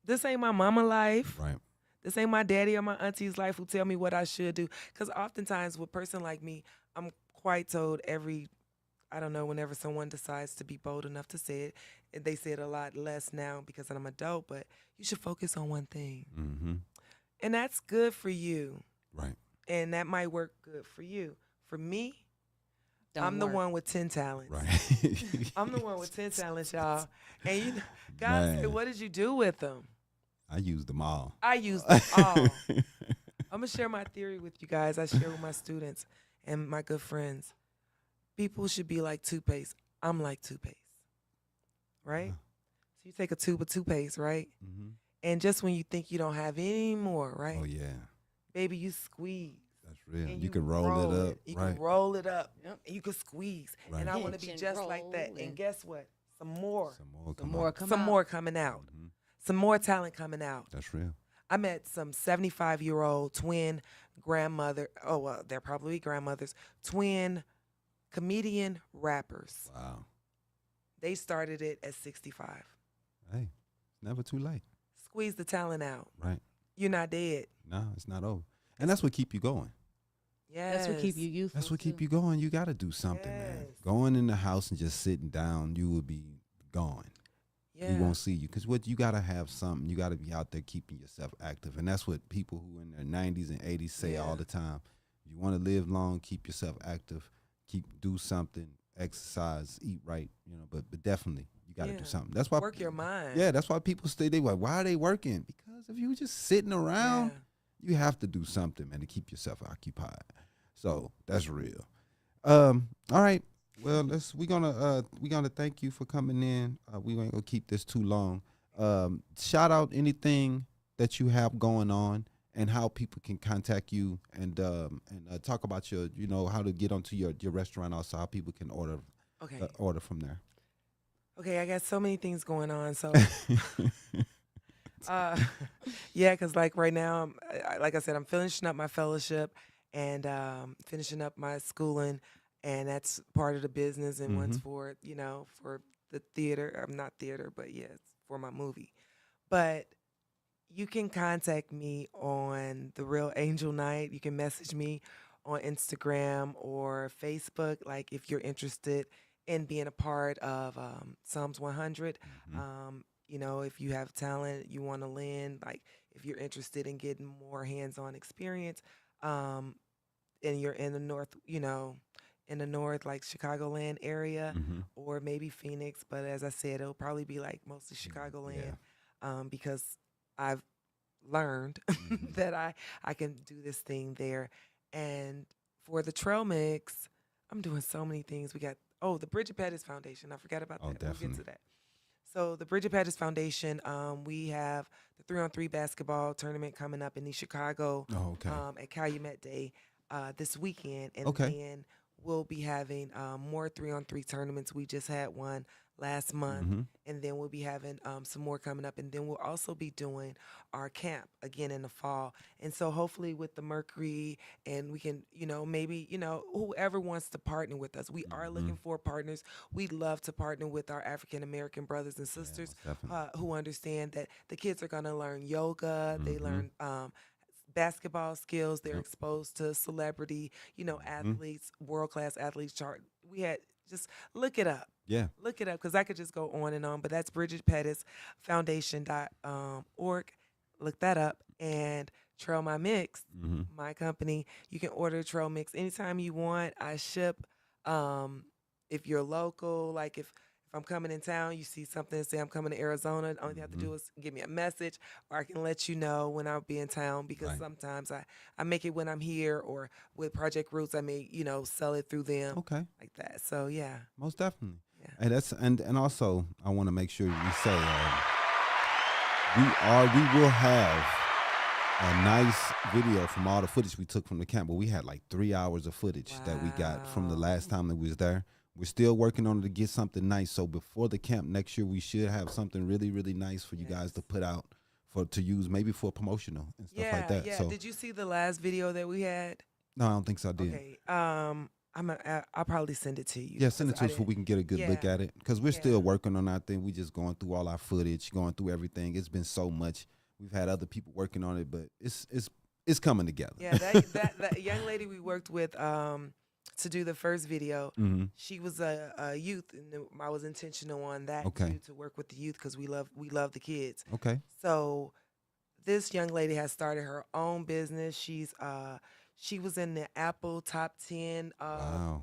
Speaker 6: This ain't my mama life.
Speaker 2: Right.
Speaker 6: This ain't my daddy or my auntie's life who tell me what I should do. Because oftentimes with a person like me, I'm quite told I don't know, whenever someone decides to be bold enough to say it, and they say it a lot less now because I'm an adult, but you should focus on one thing.
Speaker 2: Mm-hmm.
Speaker 6: And that's good for you.
Speaker 2: Right.
Speaker 6: And that might work good for you. For me,
Speaker 5: Don't
Speaker 6: I'm the
Speaker 5: work.
Speaker 6: one with 10 talents.
Speaker 2: Right.
Speaker 6: I'm the one with 10 talents, y'all. And God said,
Speaker 2: Man.
Speaker 6: what did you do with them?
Speaker 2: I used them all.
Speaker 6: I used them all. I'm going to share my theory with you guys. I share with my students and my good friends. People should be like toothpaste. I'm like toothpaste. Right?
Speaker 2: Yeah.
Speaker 6: So you take a tube of toothpaste, right?
Speaker 2: Mm-hmm.
Speaker 6: And just when you think you don't have any more, right?
Speaker 2: Oh yeah,
Speaker 6: Baby, you squeeze.
Speaker 2: that's real.
Speaker 6: And
Speaker 2: You can roll it up.
Speaker 6: You
Speaker 2: Right.
Speaker 6: can roll it up. And you can squeeze.
Speaker 2: Right.
Speaker 6: And I want to be
Speaker 5: Pinch and
Speaker 6: just like that.
Speaker 5: roll
Speaker 6: And
Speaker 5: and-
Speaker 6: guess what? Some more.
Speaker 2: Some more.
Speaker 5: Some
Speaker 2: Come
Speaker 5: more
Speaker 2: on.
Speaker 5: come
Speaker 6: Some
Speaker 5: out.
Speaker 6: more coming out.
Speaker 2: Mhm.
Speaker 6: Some more talent coming out.
Speaker 2: That's real.
Speaker 6: I met some 75-year-old twin grandmother. Oh, well, they're probably grandmothers. Twin comedian rappers.
Speaker 2: Wow.
Speaker 6: They started it at 65.
Speaker 2: Hey, never too late.
Speaker 6: Squeeze the talent out.
Speaker 2: Right.
Speaker 6: You're not dead.
Speaker 2: No, it's not over. And that's what keep you going.
Speaker 6: Yes.
Speaker 5: That's what keep you youthful.
Speaker 2: That's what keep
Speaker 5: too.
Speaker 2: you going. You got to do something, man.
Speaker 6: Yes.
Speaker 2: Going in the house and just sitting down, you will be gone.
Speaker 6: Yeah.
Speaker 2: We won't see you because what you got to have something. You got to be out there keeping yourself active, and that's what people who in their 90s and 80s say all
Speaker 6: Yeah.
Speaker 2: the time. You want to live long, keep yourself active, do something, exercise, eat right. But definitely you got to
Speaker 6: Yeah.
Speaker 2: do something. That's why
Speaker 6: Work your mind.
Speaker 2: Yeah, that's why people stay. They like, why are they working? Because if you just sitting around, you have to do something, man, to keep yourself occupied. So that's real. All right. Well, we're gonna thank you for coming in. We ain't gonna keep this too long. Shout out anything that you have going on and how people can contact you and talk about your, how to get onto your restaurant. Also, how people can order from there.
Speaker 6: Okay, I got so many things going on. So, yeah, because like right now, like I said, I'm finishing up my fellowship and finishing up my schooling, and that's part of the business. And one's for for the theater. I'm not theater, but yeah, it's for my movie. But you can contact me on The Real Angel Night. You can message me on Instagram or Facebook, like if you're interested in being a part of Psalms 100. If you have talent, you want to lend, like if you're interested in getting more hands-on experience, and you're in the north, like Chicagoland area, or maybe Phoenix. But as I said, it'll probably be like mostly Chicagoland, because I've learned that I can do this thing there. And for the trail mix, I'm doing so many things. We got the Bridget Pettis Foundation. I forgot about that. We'll
Speaker 2: Definitely.
Speaker 6: get to that. So the Bridget Pettis Foundation, we have the 3-on-3 basketball tournament coming up in East Chicago at Calumet Day this weekend. And then we'll be having more 3-on-3 tournaments. We just had one last month,
Speaker 2: Mhm.
Speaker 6: and then we'll be having some more coming up, and then we'll also be doing our camp again in the fall. And so hopefully with the Mercury, and we can, maybe, whoever wants to partner with us, we are looking for partners. We'd love to partner with our African American brothers and sisters
Speaker 2: most definitely.
Speaker 6: who understand that the kids are going to learn yoga, they learn basketball skills, they're exposed to celebrity, athletes, world-class athletes. We had just look it up.
Speaker 2: Yeah.
Speaker 6: Look it up, because I could just go on and on. But that's Bridget Pettis Foundation.org. Look that up. And Trail My Mix, my company, you can order a Trail Mix anytime you want. I ship. If you're local, like if I'm coming in town, you see something and say I'm coming to Arizona, all you have to do is give me a message, or I can let you know when I'll be in town, because sometimes I make it when I'm here, or with Project Roots, I may, sell it through them.
Speaker 2: Okay.
Speaker 6: Like that. So yeah.
Speaker 2: Most definitely.
Speaker 6: Yeah.
Speaker 2: And that's and also I want to make sure we say we will have a nice video from all the footage we took from the camp, but we had like 3 hours of footage that we got from the last time that we was there. We're still working on it to get something nice. So before the camp next year, we should have something really, really nice for you guys to put out to use, maybe for promotional and stuff like that.
Speaker 6: Yeah.
Speaker 2: So
Speaker 6: Did you see the last video that we had?
Speaker 2: no, I don't think so. I did.
Speaker 6: Okay. I'll probably send it to you.
Speaker 2: Yeah, send it to us so we can get a good look at it. Because we're still
Speaker 6: Yeah.
Speaker 2: working on our thing. We just going through all our footage, going through everything. It's been so much. We've had other people working on it, but it's coming together.
Speaker 6: Yeah, that young lady we worked with to do the first video, she was a youth, and I was intentional on that too, to work with the youth, because we love the kids.
Speaker 2: Okay.
Speaker 6: So this young lady has started her own business. She was in the Apple top 10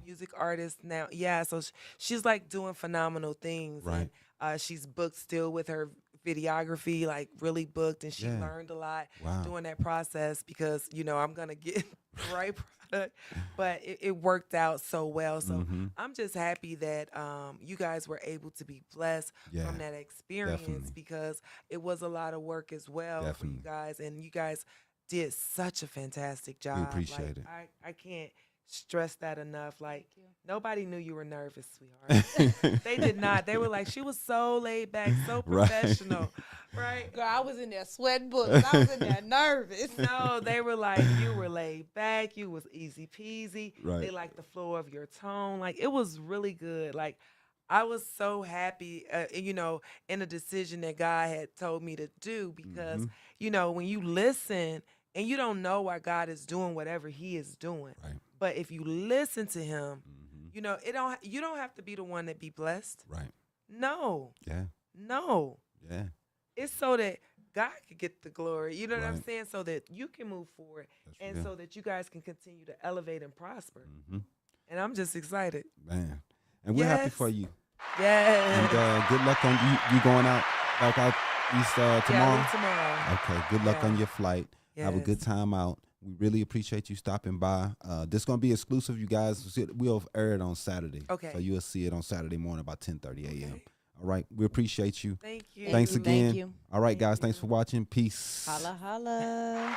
Speaker 6: music artists now. Yeah, so she's like doing phenomenal things.
Speaker 2: Right.
Speaker 6: And she's booked still with her videography, like really booked, and she learned a lot doing that process, because I'm gonna get the right product, but it worked out so well. So I'm just happy that you guys were able to be blessed from that experience, because it was a lot of work as well for you guys, and you guys did such a fantastic job.
Speaker 2: We appreciate it.
Speaker 6: I can't stress that enough. Like, nobody knew you were nervous, sweetheart. They did not. They were like, she was so laid back, so professional, right?
Speaker 5: Girl, I was in there sweating bullets. I was in there nervous.
Speaker 6: No, they were like, you were laid back. You was easy peasy.
Speaker 2: Right.
Speaker 6: They liked the flow of your tone. Like, it was really good. Like, I was so happy, in a decision that God had told me to do, because, when you listen and you don't know why God is doing whatever he is doing.
Speaker 2: Right.
Speaker 6: But if you listen to him, you don't have to be the one that be blessed.
Speaker 2: Right.
Speaker 6: No.
Speaker 2: Yeah.
Speaker 6: No.
Speaker 2: Yeah.
Speaker 6: It's so that God could get the glory. You know what I'm saying? So that you can move forward, and so that you guys can continue to elevate and prosper. And I'm just excited.
Speaker 2: Man. And we're happy for you.
Speaker 6: Yeah.
Speaker 2: And good luck on you going back out east tomorrow.
Speaker 6: Yeah, I leave tomorrow.
Speaker 2: Okay. Good luck on your flight.
Speaker 6: Yes.
Speaker 2: Have a good time out. We really appreciate you stopping by. This is going to be exclusive, you guys. We'll air it on Saturday.
Speaker 6: Okay.
Speaker 2: So you'll see it on Saturday morning about 10:30 a.m. Okay. All right. We appreciate you.
Speaker 6: Thank you.
Speaker 2: Thanks again.
Speaker 5: Thank you.
Speaker 2: All right, guys. Thanks for watching. Peace.
Speaker 5: Holla, holla.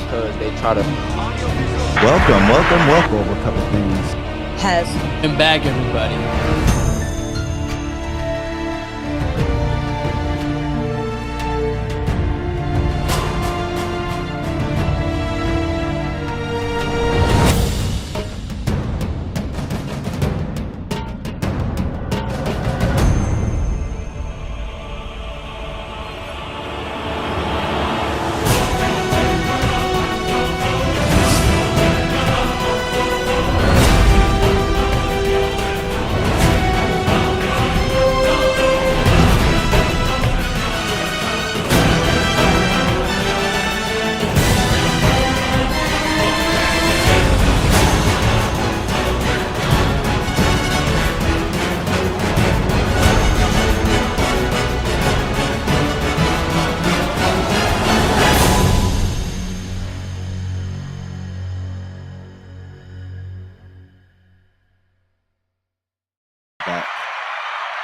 Speaker 3: Because they try to
Speaker 2: Welcome. A couple things.
Speaker 3: has and bag everybody.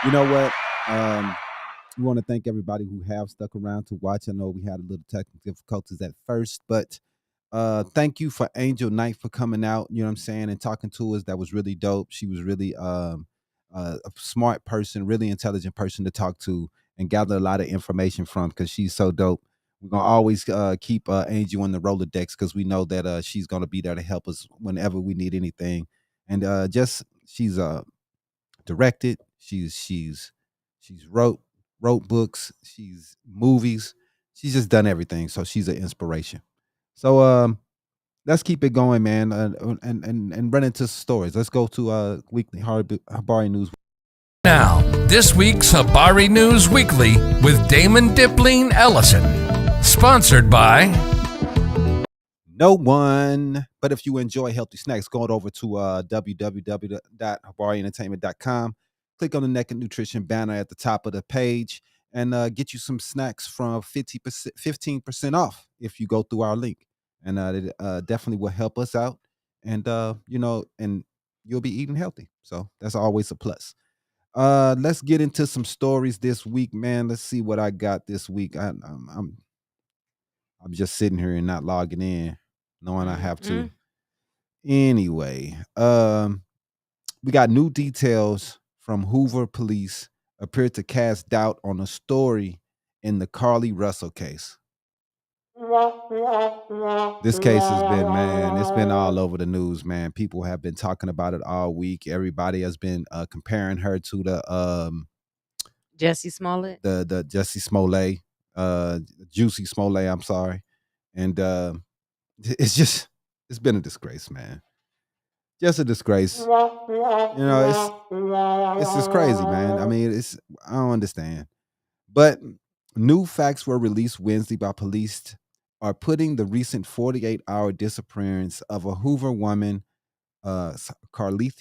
Speaker 2: You know what? We want to thank everybody who have stuck around to watch. I know we had a little technical difficulties at first, but thank you for Angel Knight for coming out, you know what I'm saying, and talking to us. That was really dope. She was really a smart person, really intelligent person to talk to and gather a lot of information from because she's so dope. We're gonna always keep Angel in the Rolodex because we know that she's gonna be there to help us whenever we need anything. And just she's directed, she's wrote books, she's movies, she's just done everything. So she's an inspiration. So let's keep it going, man, and run into stories. Let's go to weekly Habari News.
Speaker 1: Now, this week's Habari News Weekly with Damon Dipling Ellison. Sponsored by
Speaker 2: No one. But if you enjoy healthy snacks, go on over to www.habarientertainment.com. Click on the Naked Nutrition banner at the top of the page and get you some snacks from 15% off if you go through our link. And it definitely will help us out. And, and you'll be eating healthy. So that's always a plus. Let's get into some stories this week, man. Let's see what I got this week. I'm just sitting here and not logging in, knowing I have to. Anyway, we got new details from Hoover police appear to cast doubt on a story in the Carly Russell case. This case has been, man, it's been all over the news, man. People have been talking about it all week. Everybody has been comparing her to
Speaker 5: Jesse Smollett.
Speaker 2: the Jesse Smollett, Juicy Smollett, I'm sorry. And it's been a disgrace, man. Just a disgrace. You know, it's just crazy, man. I mean, I don't understand. But new facts were released Wednesday by police are putting the recent 48-hour disappearance of a Hoover woman, Carly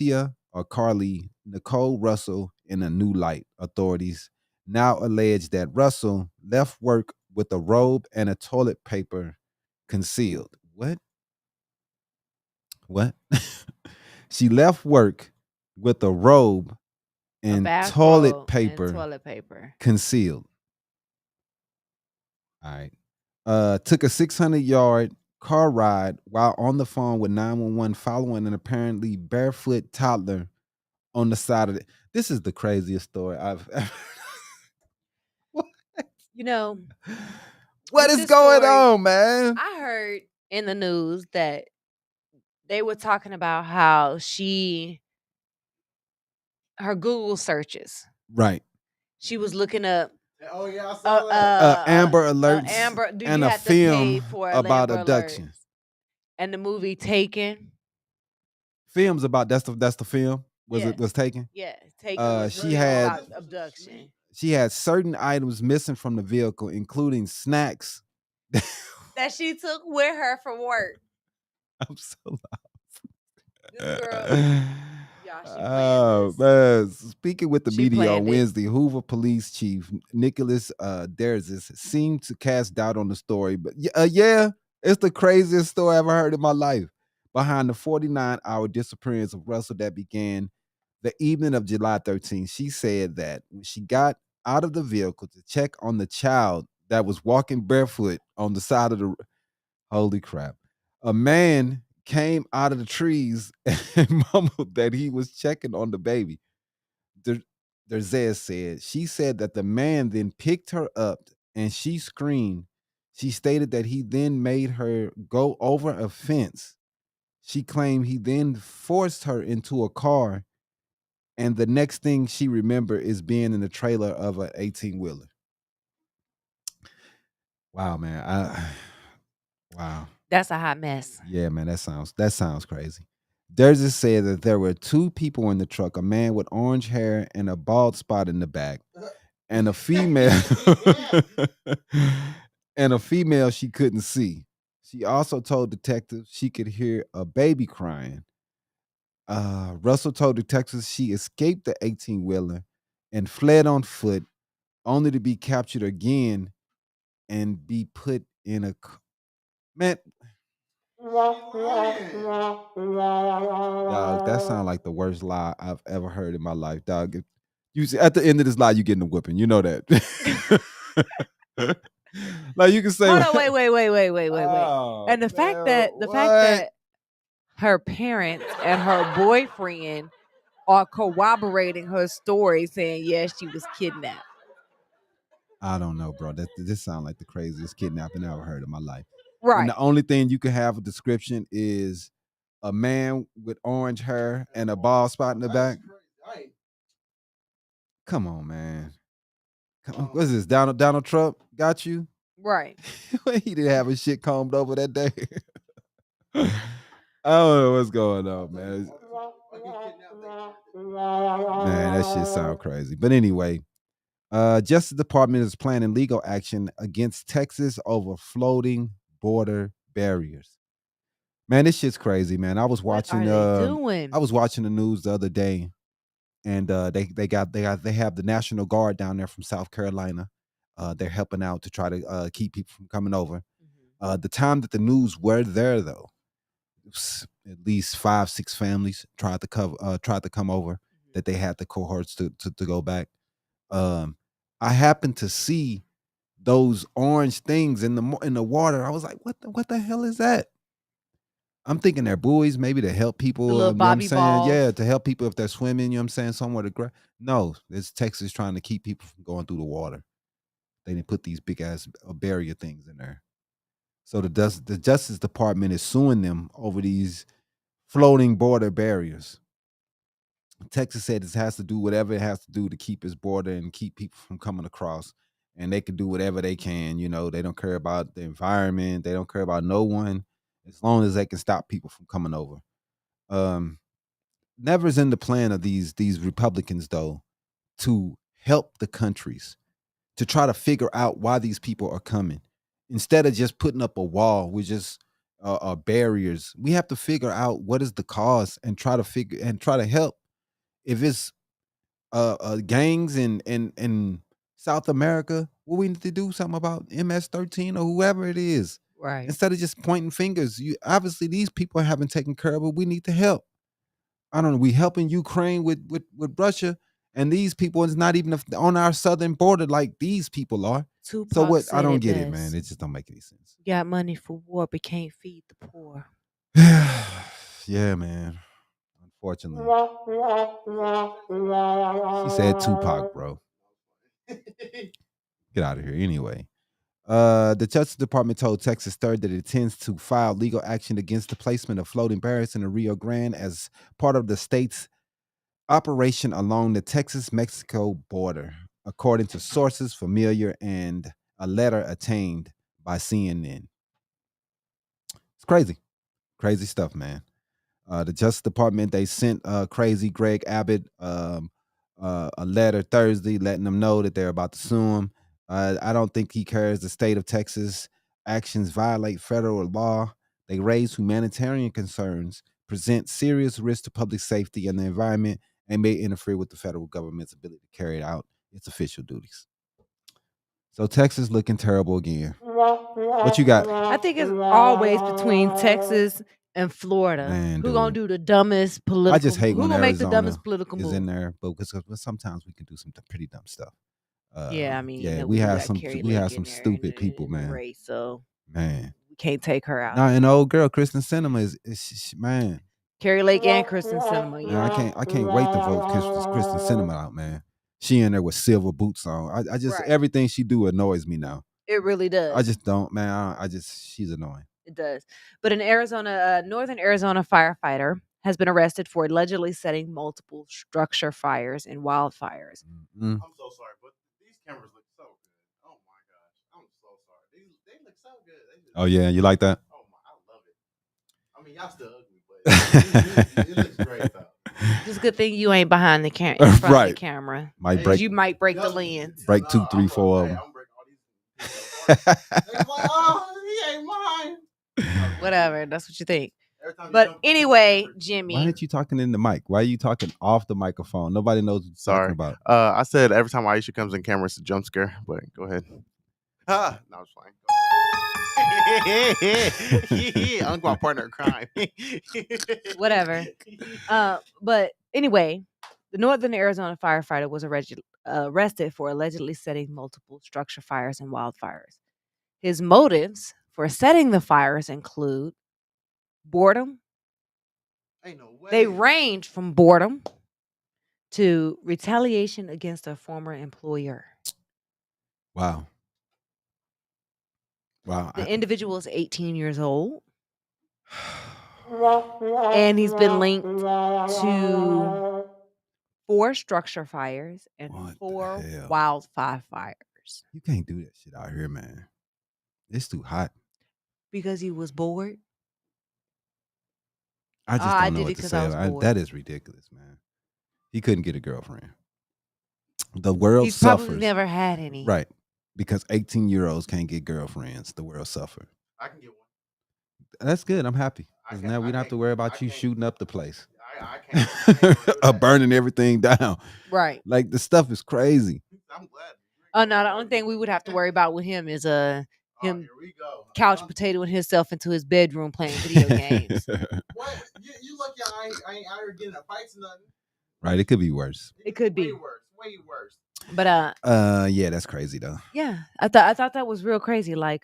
Speaker 2: Nicole Russell, in a new light. Authorities now allege that Russell left work with a robe and a toilet paper concealed. What? She left work with a robe and toilet paper concealed. All right. Took a 600-yard car ride while on the phone with 911 following an apparently barefoot toddler on the side of it. This is the craziest story I've ever.
Speaker 5: You know,
Speaker 2: What
Speaker 5: with
Speaker 2: is
Speaker 5: this
Speaker 2: going
Speaker 5: story,
Speaker 2: on, man?
Speaker 5: I heard in the news that they were talking about how her Google searches,
Speaker 2: Right.
Speaker 5: she was looking up
Speaker 7: Oh yeah, I saw that.
Speaker 2: Amber Alerts
Speaker 5: Amber. Do
Speaker 2: and
Speaker 5: you
Speaker 2: a
Speaker 5: have to pay
Speaker 2: film
Speaker 5: for
Speaker 2: about
Speaker 5: Amber
Speaker 2: abduction.
Speaker 5: Alerts? And the movie Taken.
Speaker 2: Films about that's the film
Speaker 5: Yeah.
Speaker 2: was taken.
Speaker 5: Yeah, Taken was
Speaker 2: She
Speaker 5: really
Speaker 2: had
Speaker 5: about abduction.
Speaker 2: she had certain items missing from the vehicle, including snacks.
Speaker 5: That she took with her from work.
Speaker 2: I'm so
Speaker 5: This girl, y'all, she planned
Speaker 2: oh
Speaker 5: this.
Speaker 2: man! Speaking with the
Speaker 5: She
Speaker 2: media on
Speaker 5: planned it.
Speaker 2: Wednesday, Hoover Police Chief Nicholas Derzis seemed to cast doubt on the story, but yeah, it's the craziest story I ever heard in my life. Behind the 49-hour disappearance of Russell that began the evening of July 13th, she said that when she got out of the vehicle to check on the child that was walking barefoot on the side of the holy crap, a man came out of the trees and mumbled that he was checking on the baby. Derzez said she said that the man then picked her up and she screamed. She stated that he then made her go over a fence. She claimed he then forced her into a car, and the next thing she remembered is being in the trailer of an 18-wheeler. Wow, man. Wow.
Speaker 5: That's a hot mess.
Speaker 2: Yeah, man, that sounds crazy. Derzis said that there were two people in the truck, a man with orange hair and a bald spot in the back, and a female and a female she couldn't see. She also told detectives she could hear a baby crying. Russell told detectives she escaped the 18-wheeler and fled on foot, only to be captured again and be put in a man. Dog, that sounds like the worst lie I've ever heard in my life, dog. You see, at the end of this lie, you getting a whipping. You know that. Like you can say,
Speaker 5: Hold on, wait.
Speaker 2: Oh,
Speaker 5: And the fact that her parents and her boyfriend are corroborating her story, saying yes, she was kidnapped.
Speaker 2: I don't know, bro. This sounds like the craziest kidnapping I ever heard in my life. And
Speaker 5: Right.
Speaker 2: the only thing you can have a description is a man with orange hair and a bald spot in the back. Come on, man. What's this? Donald Trump got you?
Speaker 5: Right.
Speaker 2: He didn't have his shit combed over that day. I don't know what's going on, man. Man, that shit sound crazy. But anyway, Justice Department is planning legal action against Texas over floating border barriers. Man, this shit's crazy, man. I was watching.
Speaker 5: What are they doing?
Speaker 2: I was watching the news the other day, and they have the National Guard down there from South Carolina. They're helping out to try to keep people from coming over. The time that the news were there, though, at least 5-6 families tried to come over. That they had the cohorts to go back. I happened to see those orange things in the water. I was like, what the hell is that? I'm thinking they're buoys, maybe to help people.
Speaker 5: The little
Speaker 2: you know what I'm
Speaker 5: bobby
Speaker 2: saying?
Speaker 5: balls.
Speaker 2: Yeah, to help people if they're swimming, you know what I'm saying, somewhere to grab. No, it's Texas trying to keep people from going through the water. They didn't put these big ass barrier things in there. So the Justice Department is suing them over these floating border barriers. Texas said it has to do whatever it has to do to keep its border and keep people from coming across. And they can do whatever they can. You know, they don't care about the environment. They don't care about no one, as long as they can stop people from coming over. Never's in the plan of these Republicans, though, to help the countries, to try to figure out why these people are coming. Instead of just putting up a wall with just barriers, we have to figure out what is the cause and try to help. If it's gangs in South America, well, we need to do something about MS-13 or whoever it is.
Speaker 5: Right.
Speaker 2: Instead of just pointing fingers, obviously these people haven't taken care of it. We need to help. I don't know. We helping Ukraine with Russia, and these people is not even on our southern border like these people are.
Speaker 5: Tupac
Speaker 2: So what? I
Speaker 5: said
Speaker 2: don't
Speaker 5: it
Speaker 2: get it,
Speaker 5: best.
Speaker 2: man. It just don't make any sense.
Speaker 5: You got money for war, but can't feed the poor.
Speaker 2: Yeah, man. Unfortunately, she said Tupac, bro. Get out of here. Anyway, the Justice Department told Texas Third that it intends to file legal action against the placement of floating barriers in the Rio Grande as part of the state's operation along the Texas-Mexico border, according to sources familiar and a letter obtained by CNN. It's crazy stuff, man. The Justice Department, they sent crazy Greg Abbott a letter Thursday letting them know that they're about to sue him. I don't think he cares. The state of Texas actions violate federal law. They raise humanitarian concerns, present serious risk to public safety and the environment, and may interfere with the federal government's ability to carry out its official duties. So Texas looking terrible again. What you got?
Speaker 5: I think it's always between Texas and Florida.
Speaker 2: Man,
Speaker 5: Who gonna
Speaker 2: dude.
Speaker 5: do the dumbest political?
Speaker 2: I just hate
Speaker 5: who
Speaker 2: when
Speaker 5: gonna make the
Speaker 2: Arizona
Speaker 5: dumbest political
Speaker 2: is
Speaker 5: move?
Speaker 2: in there, but because sometimes we can do some pretty dumb stuff.
Speaker 5: Yeah, I mean, you
Speaker 2: yeah,
Speaker 5: know,
Speaker 2: we
Speaker 5: do
Speaker 2: have
Speaker 5: got
Speaker 2: some
Speaker 5: Carrie
Speaker 2: we
Speaker 5: Lake
Speaker 2: have
Speaker 5: in
Speaker 2: some
Speaker 5: there
Speaker 2: stupid
Speaker 5: in
Speaker 2: people,
Speaker 5: the
Speaker 2: man.
Speaker 5: race, so
Speaker 2: Man,
Speaker 5: we can't take her out.
Speaker 2: nah, and the old girl Kristen Cinema is man.
Speaker 5: Carrie Lake and Kristen Cinema.
Speaker 2: Man,
Speaker 5: Yeah.
Speaker 2: I can't wait to vote Kristen Cinema out, man. She in there with silver boots on. I just
Speaker 5: Right.
Speaker 2: everything she do annoys me now.
Speaker 5: It really does.
Speaker 2: I just don't, man. She's annoying.
Speaker 5: It does. But an Arizona, northern Arizona firefighter has been arrested for allegedly setting multiple structure fires and wildfires.
Speaker 2: Mm.
Speaker 7: I'm so sorry, but these cameras look so good. Oh my gosh, I'm so sorry. They look so good.
Speaker 2: Oh yeah, you like that?
Speaker 7: Oh my, I love it. I mean, y'all still ugly, but it looks great though.
Speaker 5: It's a good thing you ain't behind the camera, in front of
Speaker 2: Right.
Speaker 5: the camera.
Speaker 2: Might break.
Speaker 5: You might break the lens.
Speaker 2: Break 2, 3, 4 of them.
Speaker 7: I'm breaking all these. They're like, oh, he ain't mine.
Speaker 5: Whatever. That's what you think.
Speaker 7: Every time you
Speaker 5: But
Speaker 7: jump-
Speaker 5: anyway,
Speaker 2: Why
Speaker 5: Jimmy.
Speaker 2: aren't you talking in the mic? Why are you talking off the microphone? Nobody knows what you're
Speaker 7: Sorry.
Speaker 2: talking about.
Speaker 7: I said every time Iesha comes in camera, it's a jump scare. But go ahead. No, it's fine. I'm my partner in crime.
Speaker 5: Whatever. But anyway, The Northern Arizona firefighter was arrested for allegedly setting multiple structure fires and wildfires. His motives for setting the fires include boredom.
Speaker 7: Ain't no way.
Speaker 5: They range from boredom to retaliation against a former employer.
Speaker 2: Wow. Wow.
Speaker 5: The individual is 18 years old. And he's been linked to 4 structure fires and
Speaker 2: What the
Speaker 5: 4
Speaker 2: hell?
Speaker 5: wildfire fires
Speaker 2: You can't do that shit out here, man. It's too hot.
Speaker 5: because he was bored.
Speaker 2: I just
Speaker 5: I
Speaker 2: don't know
Speaker 5: did
Speaker 2: what
Speaker 5: it
Speaker 2: to
Speaker 5: 'cause
Speaker 2: say.
Speaker 5: I was bored.
Speaker 2: That is ridiculous, man. He couldn't get a girlfriend. The world
Speaker 5: He's probably
Speaker 2: suffers.
Speaker 5: never had any.
Speaker 2: Right. Because 18-year-olds can't get girlfriends. The world suffers.
Speaker 7: I can get one.
Speaker 2: That's good. I'm happy.
Speaker 7: I
Speaker 2: Because
Speaker 7: can't-
Speaker 2: now we
Speaker 7: I
Speaker 2: don't have
Speaker 7: can't-
Speaker 2: to worry
Speaker 7: I
Speaker 2: about you
Speaker 7: can't-
Speaker 2: shooting up the place.
Speaker 7: I can't agree with
Speaker 2: Or
Speaker 7: that.
Speaker 2: burning everything down.
Speaker 5: Right.
Speaker 2: Like, the stuff is crazy.
Speaker 7: I'm glad.
Speaker 5: Oh no, the only thing we would have to worry about with him is him
Speaker 7: Here we go.
Speaker 5: couch potatoing himself into his bedroom playing video games.
Speaker 7: What? You lucky I ain't out here getting a fights or nothing.
Speaker 2: Right. It could be worse.
Speaker 5: It could be.
Speaker 7: Way worse. Way worse.
Speaker 5: But
Speaker 2: Yeah, that's crazy though.
Speaker 5: yeah, I thought that was real crazy. Like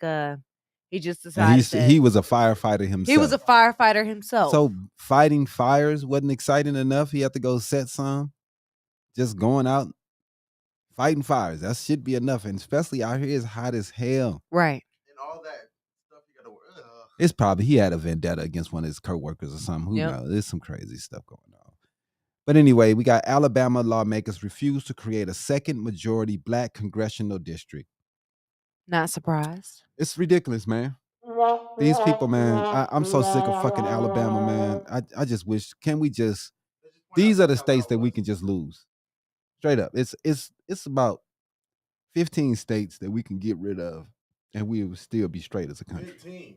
Speaker 5: he just
Speaker 2: And
Speaker 5: decided that
Speaker 2: he was a firefighter himself.
Speaker 5: he was a firefighter himself.
Speaker 2: So fighting fires wasn't exciting enough. He had to go set some. Just going out fighting fires. That should be enough. And especially out here, it's hot as hell.
Speaker 5: right.
Speaker 7: And all that stuff you gotta work.
Speaker 2: It's probably he had a vendetta against one of his coworkers or something. Who
Speaker 5: Yep.
Speaker 2: knows? There's some crazy stuff going on. But anyway, we got Alabama lawmakers refuse to create a second majority black congressional district.
Speaker 5: Not surprised.
Speaker 2: It's ridiculous, man. These people, man, I'm so sick of fucking Alabama, man. I just wish, can we just, these are the states that we can just lose. Straight up. It's about 15 states that we can get rid of and we will still be straight as a country.
Speaker 7: 15.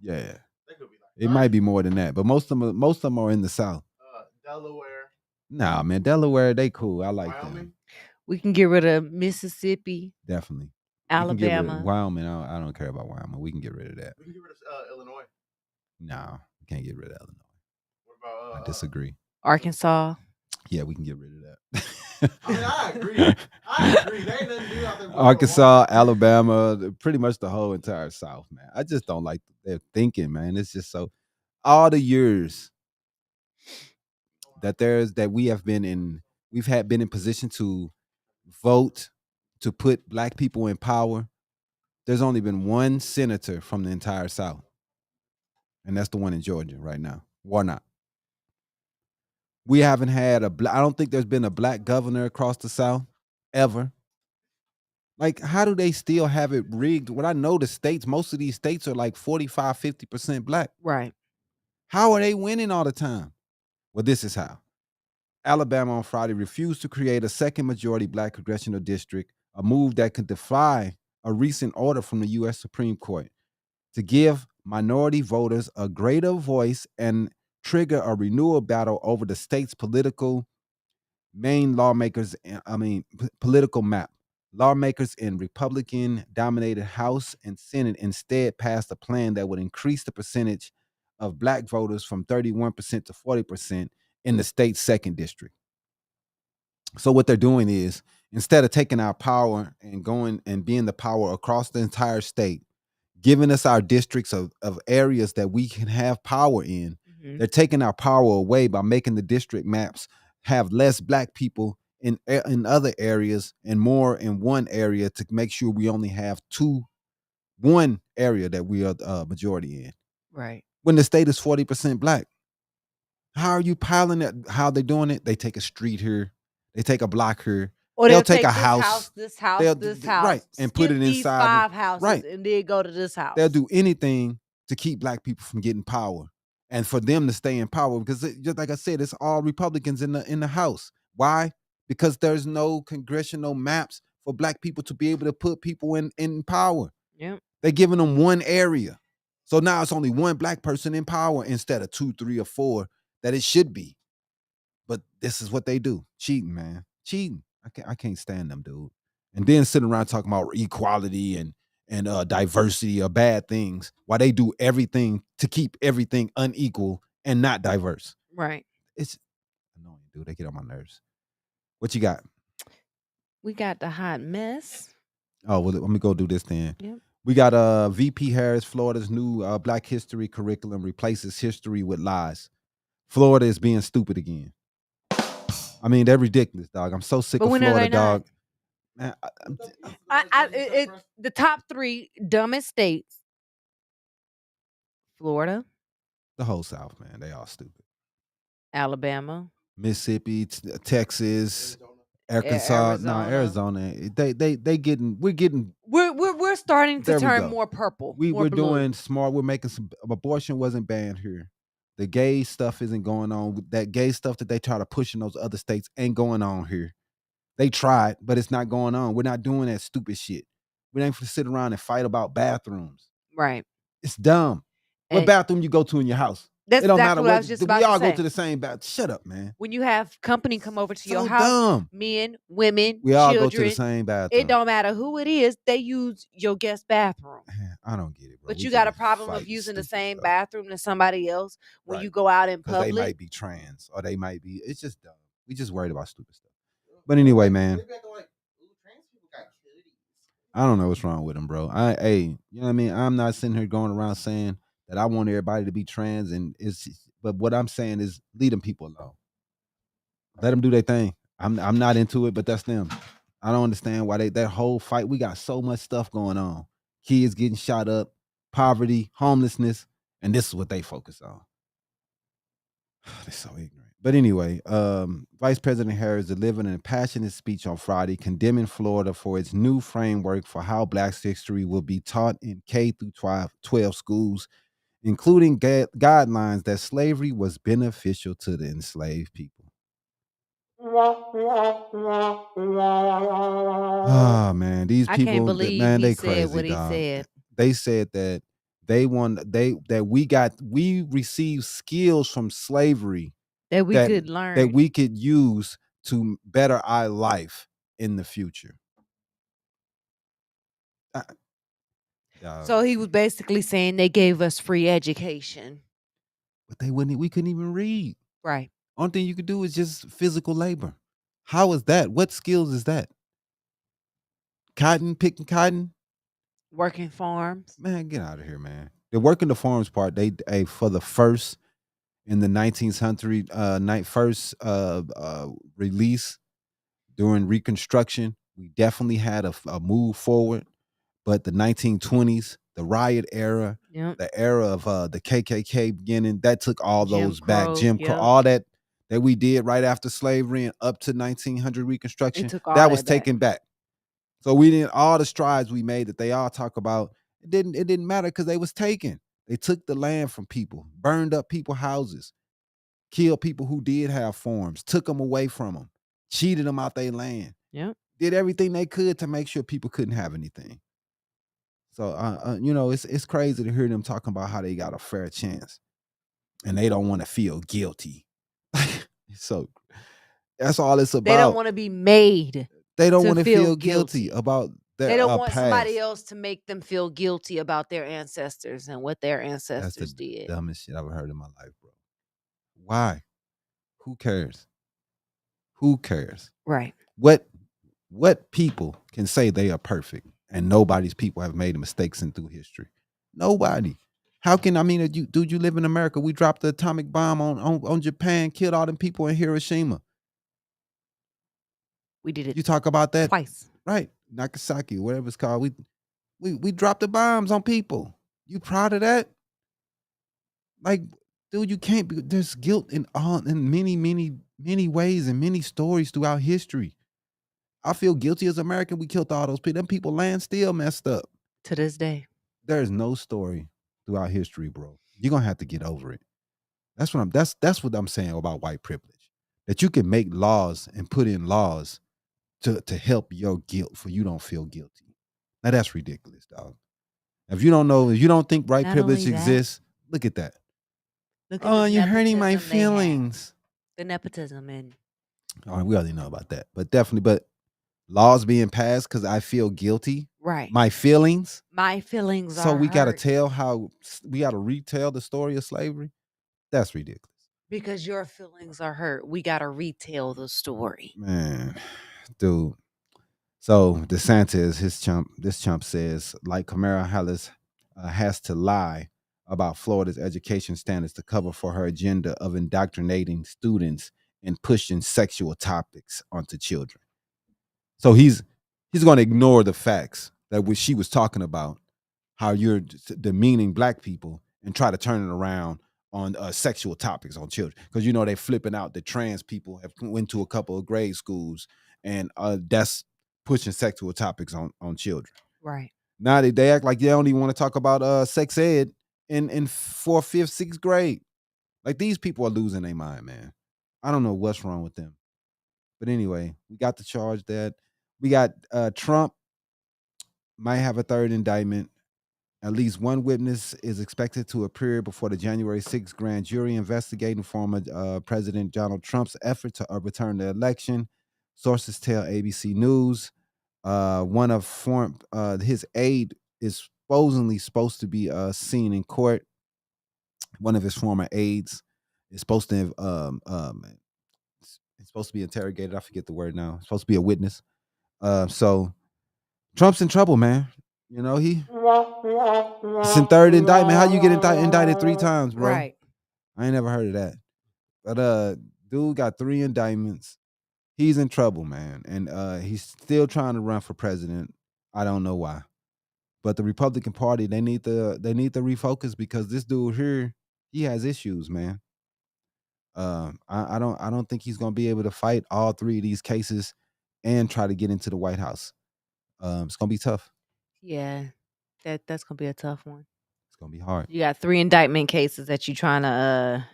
Speaker 2: Yeah.
Speaker 7: They could be like
Speaker 2: It might be more than that, but most of them are in the South.
Speaker 7: Delaware.
Speaker 2: Nah, man, Delaware, they cool. I like them.
Speaker 7: Wyoming.
Speaker 5: We can get rid of Mississippi,
Speaker 2: Definitely. We can get rid of
Speaker 5: Alabama.
Speaker 2: Wyoming, I don't care about Wyoming. We can get rid of that.
Speaker 7: We can get rid of Illinois.
Speaker 2: No, we can't get rid of Illinois.
Speaker 7: What about
Speaker 2: I disagree.
Speaker 5: Arkansas.
Speaker 2: Yeah, we can get rid of that.
Speaker 7: I mean, I agree. I agree. They ain't nothing to do out there.
Speaker 2: Arkansas, Alabama, pretty much the whole entire South, man. I just don't like their thinking, man. It's just so all the years that we have been in, been in position to vote to put black people in power. There's only been one senator from the entire South, and that's the one in Georgia right now, Warnock. We haven't had I don't think there's been a black governor across the South ever. Like, how do they still have it rigged? When I know the states, most of these states are like 45, 50% black.
Speaker 5: Right.
Speaker 2: How are they winning all the time? Well, this is how. Alabama on Friday refused to create a second majority black congressional district, a move that could defy a recent order from the U.S. Supreme Court to give minority voters a greater voice and trigger a renewal battle over the state's political map. Lawmakers in Republican-dominated House and Senate instead passed a plan that would increase the percentage of black voters from 31% to 40% in the state's second district. So what they're doing is, instead of taking our power and going and being the power across the entire state, giving us our districts of areas that we can have power in, they're taking our power away by making the district maps have less black people in other areas and more in one area to make sure we only have one area that we are majority in.
Speaker 5: Right.
Speaker 2: When the state is 40% black. How are you piling it? How they doing it? They take a street here, they take a block here,
Speaker 5: Or
Speaker 2: they'll
Speaker 5: take
Speaker 2: take a
Speaker 5: this
Speaker 2: house,
Speaker 5: this house,
Speaker 2: they'll-
Speaker 5: this
Speaker 2: right,
Speaker 5: house,
Speaker 2: and put
Speaker 5: skip
Speaker 2: it
Speaker 5: these
Speaker 2: inside
Speaker 5: 5 houses,
Speaker 2: right.
Speaker 5: and then go to this house.
Speaker 2: they'll do anything to keep black people from getting power and for them to stay in power, because just like I said, it's all Republicans in the House. Why? Because there's no congressional maps for black people to be able to put people in power.
Speaker 5: Yep.
Speaker 2: They're giving them one area. So now it's only one black person in power instead of 2, 3, or 4 that it should be. But this is what they do. Cheating, man. Cheating. I can't stand them, dude. And then sitting around talking about equality and diversity are bad things, while they do everything to keep everything unequal and not diverse.
Speaker 5: Right.
Speaker 2: It's annoying, dude. They get on my nerves. What you got?
Speaker 5: We got the hot mess.
Speaker 2: Oh, well, let me go do this then.
Speaker 5: Yep.
Speaker 2: We got VP Harris, Florida's new Black History curriculum replaces history with lies. Florida is being stupid again. I mean, they're ridiculous, dog. I'm so sick
Speaker 5: But
Speaker 2: of
Speaker 5: when are
Speaker 2: Florida,
Speaker 5: they not?
Speaker 2: dog. Man,
Speaker 5: The top 3 dumbest states: Florida,
Speaker 2: the whole South, man, they all stupid.
Speaker 5: Alabama,
Speaker 2: Mississippi, Texas, Arkansas, Arizona. They getting.
Speaker 5: We're starting to
Speaker 2: There we
Speaker 5: turn
Speaker 2: go.
Speaker 5: more purple.
Speaker 2: We're
Speaker 5: blue.
Speaker 2: doing smart. We're making some. Abortion wasn't banned here. The gay stuff isn't going on. That gay stuff that they try to push in those other states ain't going on here. They tried, but it's not going on. We're not doing that stupid shit. We ain't gonna sit around and fight about bathrooms.
Speaker 5: Right.
Speaker 2: It's dumb. What
Speaker 5: And
Speaker 2: bathroom you go to in your house?
Speaker 5: that's
Speaker 2: It don't
Speaker 5: exactly
Speaker 2: matter
Speaker 5: what I
Speaker 2: what.
Speaker 5: was just
Speaker 2: We
Speaker 5: about
Speaker 2: all
Speaker 5: to
Speaker 2: go
Speaker 5: say.
Speaker 2: to the same bath. Shut up, man.
Speaker 5: When you have company come over to
Speaker 2: So
Speaker 5: your house,
Speaker 2: dumb.
Speaker 5: men, women,
Speaker 2: We all
Speaker 5: children,
Speaker 2: go to the same bathroom.
Speaker 5: it don't matter who it is, they use your guest bathroom.
Speaker 2: Man, I don't get it, bro.
Speaker 5: But
Speaker 2: We
Speaker 5: you got a
Speaker 2: just
Speaker 5: problem of
Speaker 2: fighting
Speaker 5: using the
Speaker 2: stupid
Speaker 5: same
Speaker 2: stuff.
Speaker 5: bathroom as somebody else when
Speaker 2: Right.
Speaker 5: you go out in
Speaker 2: Because they
Speaker 5: public.
Speaker 2: might be trans or they might be. It's just dumb. We just worried about stupid stuff. But anyway, man. I don't know what's wrong with them, bro. You know what I mean? I'm not sitting here going around saying that I want everybody to be trans, but what I'm saying is leave them people alone. Let them do their thing. I'm not into it, but that's them. I don't understand why that whole fight. We got so much stuff going on. Kids getting shot up, poverty, homelessness, and this is what they focus on. They're so ignorant. But anyway, Vice President Harris delivered an impassioned speech on Friday condemning Florida for its new framework for how Black history will be taught in K through 12 schools, including guidelines that slavery was beneficial to the enslaved people. Oh man, these
Speaker 5: I
Speaker 2: people,
Speaker 5: can't believe
Speaker 2: man,
Speaker 5: he
Speaker 2: they
Speaker 5: said
Speaker 2: crazy,
Speaker 5: what he
Speaker 2: dog.
Speaker 5: said.
Speaker 2: They said that we received skills from slavery
Speaker 5: That we could learn.
Speaker 2: that we could use to better our life in the future.
Speaker 5: So he was basically saying they gave us free education.
Speaker 2: But we couldn't even read.
Speaker 5: Right.
Speaker 2: Only thing you could do is just physical labor. How is that? What skills is that? Picking cotton?
Speaker 5: Working farms.
Speaker 2: Man, get out of here, man. The working the farms part, they for the first in the 19th century, first release during Reconstruction, we definitely had a move forward. But the 1920s, the riot era, the era of the KKK beginning, that took all those back. Jim Crow, all that we did right after slavery and up to 1900 Reconstruction, that was taken back. So we didn't, all the strides we made that they all talk about, it didn't matter because they was taken. They took the land from people, burned up people's houses, killed people who did have farms, took them away from them, cheated them out their land.
Speaker 5: Yep.
Speaker 2: Did everything they could to make sure people couldn't have anything. So, you know, it's crazy to hear them talking about how they got a fair chance and they don't want to feel guilty. So that's all it's about.
Speaker 5: They don't want to be made.
Speaker 2: They don't want to feel guilty about their
Speaker 5: They don't want
Speaker 2: past.
Speaker 5: somebody else to make them feel guilty about their ancestors and what their ancestors
Speaker 2: That's the
Speaker 5: did.
Speaker 2: dumbest shit I've ever heard in my life, bro. Why? Who cares? Who cares?
Speaker 5: Right.
Speaker 2: What people can say they are perfect and nobody's people have made mistakes in through history? Nobody. How can, I mean, you live in America? We dropped the atomic bomb on Japan, killed all them people in Hiroshima.
Speaker 5: We did it.
Speaker 2: You talk about that
Speaker 5: twice.
Speaker 2: Right. Nagasaki, whatever it's called. We dropped the bombs on people. You proud of that? Like, dude, you can't be, there's guilt in many ways and many stories throughout history. I feel guilty as American. We killed all those people. Them people land still messed up.
Speaker 5: To this day.
Speaker 2: There's no story throughout history, bro. You're gonna have to get over it. That's what I'm saying about white privilege. That you can make laws and put in laws to help your guilt for you don't feel guilty. Now that's ridiculous, dog. If you don't think white privilege exists, look at that. Oh, you're hurting my feelings.
Speaker 5: The nepotism and
Speaker 2: all right, we already know about that. But definitely, laws being passed because I feel guilty.
Speaker 5: Right.
Speaker 2: My feelings.
Speaker 5: My feelings
Speaker 2: so
Speaker 5: are
Speaker 2: we
Speaker 5: hurt.
Speaker 2: gotta retell the story of slavery. That's ridiculous.
Speaker 5: Because your feelings are hurt. We got to retell the story.
Speaker 2: Man, dude. So DeSantis, this chump says, like Kamala Harris has to lie about Florida's education standards to cover for her agenda of indoctrinating students and pushing sexual topics onto children. So he's going to ignore the facts that what she was talking about, how you're demeaning black people, and try to turn it around on sexual topics on children, because they're flipping out that trans people have went to a couple of grade schools, and that's pushing sexual topics on children.
Speaker 5: Right.
Speaker 2: Now they act like they don't even want to talk about sex ed in fourth, fifth, sixth grade. Like, these people are losing their mind, man. I don't know what's wrong with them. But anyway, we got the charge that we got Trump might have a third indictment. At least one witness is expected to appear before the January 6th grand jury investigating former President Donald Trump's effort to overturn the election. Sources tell ABC News. One of his aide is supposed to be seen in court. One of his former aides is supposed to it's supposed to be interrogated. I forget the word now. It's supposed to be a witness. So Trump's in trouble, man. It's in third indictment. How you get indicted 3 times, bro?
Speaker 5: Right.
Speaker 2: I ain't never heard of that. But dude got 3 indictments. He's in trouble, man. And he's still trying to run for president. I don't know why. But the Republican Party, they need to refocus, because this dude here, he has issues, man. I don't think he's gonna be able to fight all 3 of these cases and try to get into the White House. It's gonna be tough.
Speaker 5: Yeah. That's going to be a tough one.
Speaker 2: It's gonna be hard.
Speaker 5: You got 3 indictment cases that you're trying to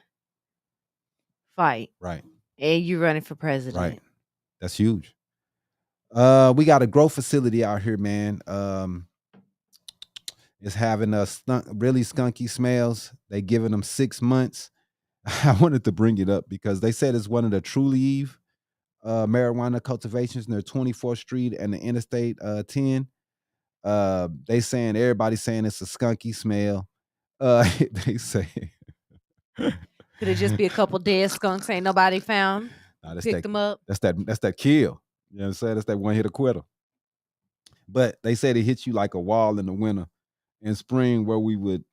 Speaker 5: fight.
Speaker 2: Right.
Speaker 5: And you're running for president.
Speaker 2: Right. That's huge. We got a grow facility out here, man. It's having really skunky smells. They giving them 6 months. I wanted to bring it up because they said it's one of the Trulieve marijuana cultivations near 24th Street and the Interstate 10. Everybody's saying it's a skunky smell. They say
Speaker 5: Could it just be a couple dead skunks ain't nobody found? Pick them up.
Speaker 2: That's that kill. You know what I'm saying? That's that one hit quitter. But they said it hits you like a wall in the winter. In spring, where we would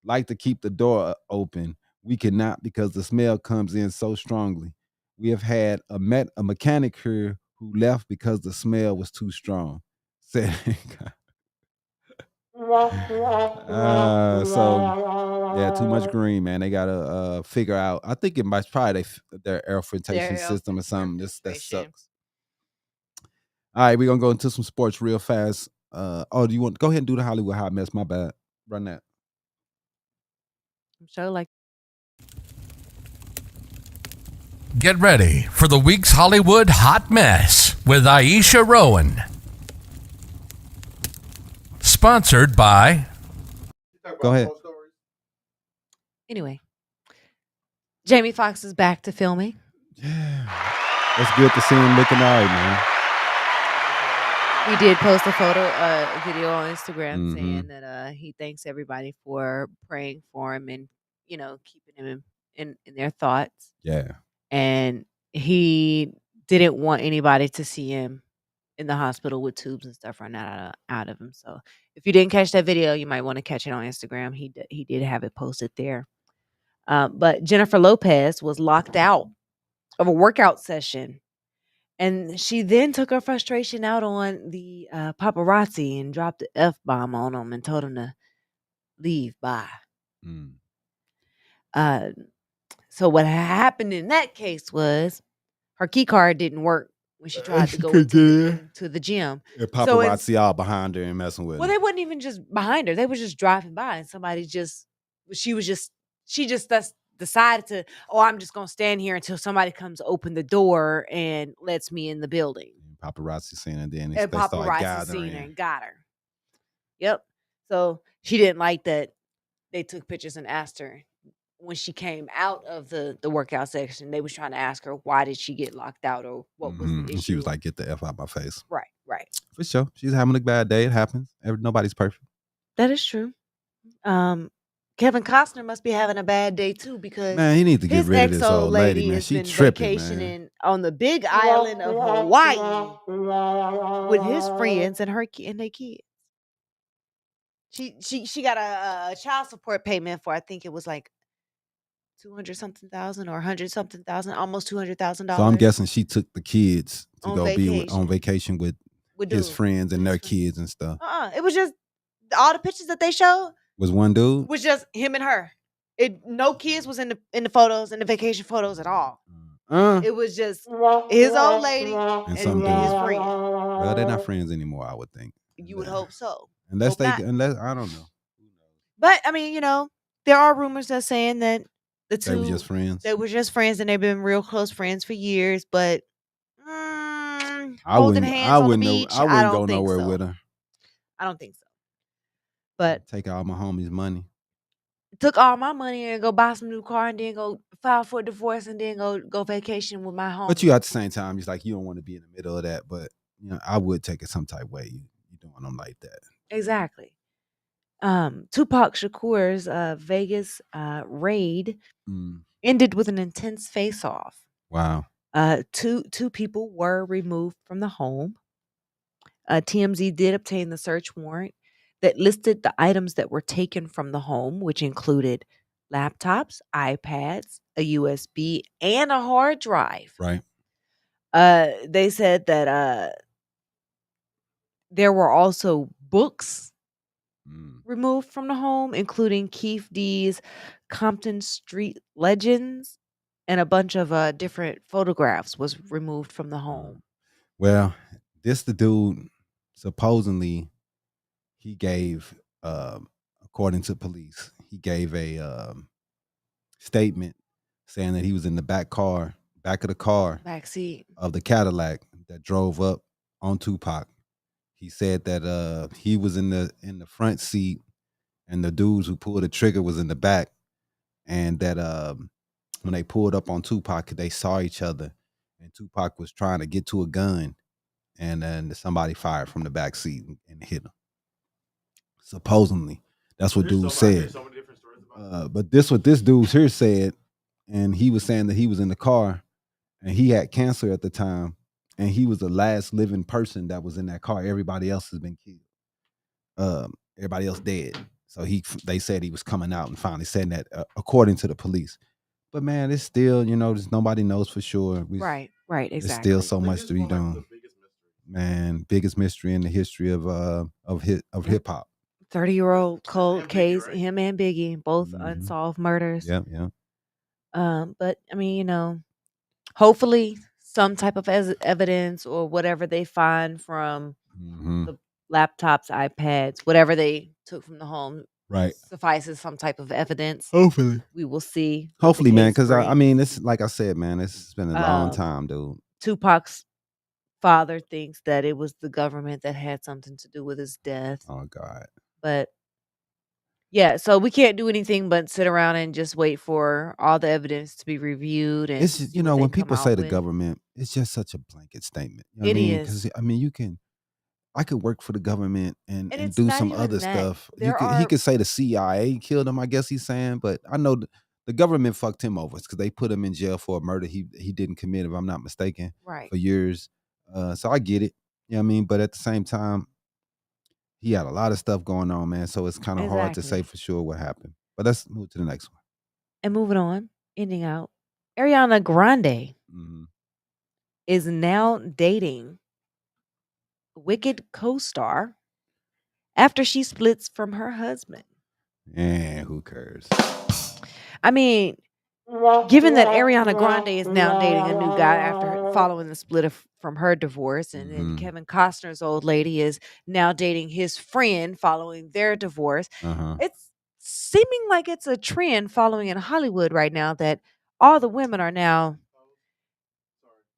Speaker 2: like to keep the door open, we cannot, because the smell comes in so strongly. We have had a mechanic here who left because the smell was too strong. Said too much green, man. They gotta figure out. I think it might probably their air filtration system or something. That sucks. All right, we're gonna go into some sports real fast. Do you want go ahead and do the Hollywood hot mess? My bad. Run that.
Speaker 5: I'm sure like.
Speaker 1: Get ready for the week's Hollywood hot mess with Iesha Rowan. Sponsored by.
Speaker 2: Go ahead.
Speaker 5: Anyway, Jamie Foxx is back to filming.
Speaker 2: Yeah, it's good to see him looking all right, man.
Speaker 5: He did post a video on Instagram saying that he thanks everybody for praying for him and keeping him in their thoughts.
Speaker 2: Yeah,
Speaker 5: and he didn't want anybody to see him in the hospital with tubes and stuff running out of him. So if you didn't catch that video, you might want to catch it on Instagram. He did have it posted there. But Jennifer Lopez was locked out of a workout session. And she then took her frustration out on the paparazzi and dropped the F-bomb on them and told them to leave. Bye. So what happened in that case was her key card didn't work when she tried to go to the gym.
Speaker 2: And paparazzi all behind her and messing with her.
Speaker 5: Well, they wasn't even just behind her. They were just driving by and she just decided to, I'm just going to stand here until somebody comes open the door and lets me in the building.
Speaker 2: Paparazzi seen her, then
Speaker 5: and paparazzi seen her and got her. Yep. So she didn't like that they took pictures and asked her when she came out of the workout section. They was trying to ask her, why did she get locked out, or what was the issue?
Speaker 2: And she was like, get the F out my face.
Speaker 5: Right.
Speaker 2: For sure. She's having a bad day. It happens. Nobody's perfect.
Speaker 5: That is true. Kevin Costner must be having a bad day too because
Speaker 2: Man, he needs to get
Speaker 5: his
Speaker 2: rid of this
Speaker 5: ex-old
Speaker 2: old lady, man.
Speaker 5: has
Speaker 2: She
Speaker 5: been
Speaker 2: tripping, man.
Speaker 5: vacationing on the big island of Hawaii with his friends and their kids. She got a child support payment for I think it was like 200 something thousand or 100 something thousand, almost $200,000.
Speaker 2: So I'm guessing she took the kids to
Speaker 5: On
Speaker 2: go be on
Speaker 5: vacation.
Speaker 2: vacation with
Speaker 5: With
Speaker 2: his
Speaker 5: dude.
Speaker 2: friends and
Speaker 5: His
Speaker 2: their
Speaker 5: friend.
Speaker 2: kids and stuff.
Speaker 5: It was just all the pictures that they showed
Speaker 2: Was one dude?
Speaker 5: was just him and her. No kids was in the photos, in the vacation photos at all. It was just his old lady and
Speaker 2: some
Speaker 5: his
Speaker 2: dude.
Speaker 5: friend.
Speaker 2: Well, they're not friends anymore, I would think.
Speaker 5: You would hope so.
Speaker 2: Unless
Speaker 5: Hope not.
Speaker 2: unless I don't know.
Speaker 5: But I mean, there are rumors that saying that the two
Speaker 2: They were just friends.
Speaker 5: They were just friends and they've been real close friends for years. But holding hands on the beach,
Speaker 2: I wouldn't
Speaker 5: don't
Speaker 2: go
Speaker 5: think
Speaker 2: nowhere
Speaker 5: so.
Speaker 2: with her.
Speaker 5: I don't think so. But
Speaker 2: Take all my homies' money.
Speaker 5: took all my money and go buy some new car and then go file for a divorce and then go vacation with my home.
Speaker 2: But you at the same time, it's like you don't want to be in the middle of that. But I would take it some type of way. You doing them like that.
Speaker 5: Exactly. Tupac Shakur's Vegas raid ended with an intense face-off.
Speaker 2: Wow.
Speaker 5: Two people were removed from the home. TMZ did obtain the search warrant that listed the items that were taken from the home, which included laptops, iPads, a USB, and a hard drive.
Speaker 2: Right.
Speaker 5: They said that there were also books removed from the home, including Keith D's Compton Street Legends, and a bunch of different photographs was removed from the home.
Speaker 2: Well, this the dude supposedly he gave, according to police, he gave a statement saying that he was in the back of the car,
Speaker 5: backseat
Speaker 2: of the Cadillac that drove up on Tupac. He said that he was in the front seat, and the dudes who pulled the trigger was in the back, and that when they pulled up on Tupac, they saw each other, and Tupac was trying to get to a gun, and then somebody fired from the back seat and hit him. Supposedly, that's what dude said. But this what this dude here said, and he was saying that he was in the car, and he had cancer at the time, and he was the last living person that was in that car. Everybody else has been killed. Everybody else dead. So they said he was coming out and finally saying that, according to the police. But man, it's still, just nobody knows for sure.
Speaker 5: Right, exactly.
Speaker 2: There's still so much to be done. Man, biggest mystery in the history of hip hop.
Speaker 5: 30-year-old cold case, right? Him and Biggie, both unsolved murders.
Speaker 2: Yeah.
Speaker 5: But I mean, hopefully some type of evidence or whatever they find from the laptops, iPads, whatever they took from the home,
Speaker 2: right,
Speaker 5: suffices some type of evidence.
Speaker 2: Hopefully,
Speaker 5: we will see.
Speaker 2: Hopefully, man, because I mean, it's like I said, man, it's been a long time, dude.
Speaker 5: Tupac's father thinks that it was the government that had something to do with his death.
Speaker 2: Oh God.
Speaker 5: But yeah, so we can't do anything but sit around and just wait for all the evidence to be reviewed. And
Speaker 2: it's just, when people say the government, it's just such a blanket statement.
Speaker 5: It is.
Speaker 2: Because I mean, I could work for the government and do some other stuff. He could say the CIA killed him, I guess he's saying, but I know the government fucked him over because they put him in jail for a murder he didn't commit, if I'm not mistaken,
Speaker 5: right,
Speaker 2: for years. So I get it. You know what I mean? But at the same time, he had a lot of stuff going on, man. So it's kind of hard to say for sure what happened. But let's move to the next one.
Speaker 5: And moving on, ending out, Ariana Grande is now dating Wicked co-star after she splits from her husband.
Speaker 2: And who cares?
Speaker 5: I mean, given that Ariana Grande is now dating a new guy after following the split from her divorce, and then Kevin Costner's old lady is now dating his friend following their divorce, it's seeming like it's a trend following in Hollywood right now that all the women are now.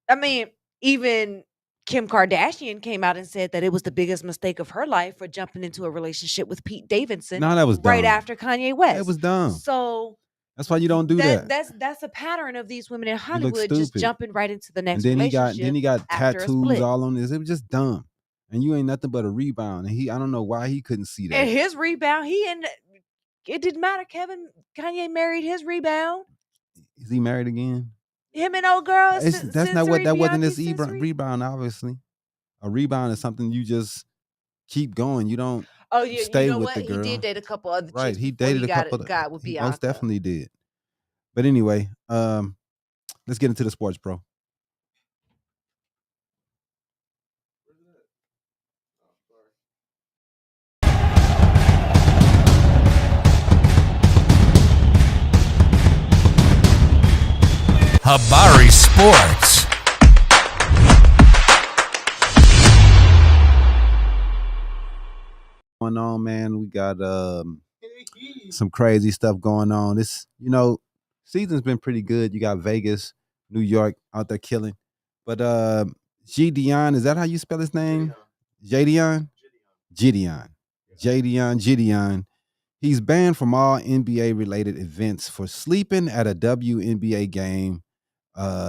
Speaker 5: I mean, even Kim Kardashian came out and said that it was the biggest mistake of her life for jumping into a relationship with Pete Davidson.
Speaker 2: No, that was dumb.
Speaker 5: Right after Kanye West.
Speaker 2: It was dumb.
Speaker 5: So
Speaker 2: that's why you don't do that.
Speaker 5: That's a pattern of these women in Hollywood just jumping right into the next
Speaker 2: and
Speaker 5: relationship.
Speaker 2: Then he got tattoos all on this. It was just dumb. And you ain't nothing but a rebound. And I don't know why he couldn't see that.
Speaker 5: And his rebound, he ended It didn't matter. Kanye married his rebound.
Speaker 2: Is he married again?
Speaker 5: Him and old girl,
Speaker 2: That's not what
Speaker 5: sensory,
Speaker 2: that wasn't
Speaker 5: Beyonce
Speaker 2: his
Speaker 5: sensory.
Speaker 2: rebound. Obviously, a rebound is something you just keep going. You don't
Speaker 5: Oh yeah, you
Speaker 2: stay
Speaker 5: know
Speaker 2: with
Speaker 5: what?
Speaker 2: the
Speaker 5: He did
Speaker 2: girl.
Speaker 5: date a couple other
Speaker 2: Right.
Speaker 5: chicks
Speaker 2: He
Speaker 5: before he
Speaker 2: dated a couple of,
Speaker 5: got with
Speaker 2: he most
Speaker 5: Bianca.
Speaker 2: definitely did. But anyway, let's get into the sports, bro.
Speaker 1: Habari Sports.
Speaker 2: Going on, man. We got some crazy stuff going on. This, season's been pretty good. You got Vegas, New York out there killing. But Gideon, is that how you spell his name? Jadion? Gideon. Jadion, Gideon. He's banned from all NBA related events for sleeping at a WNBA game.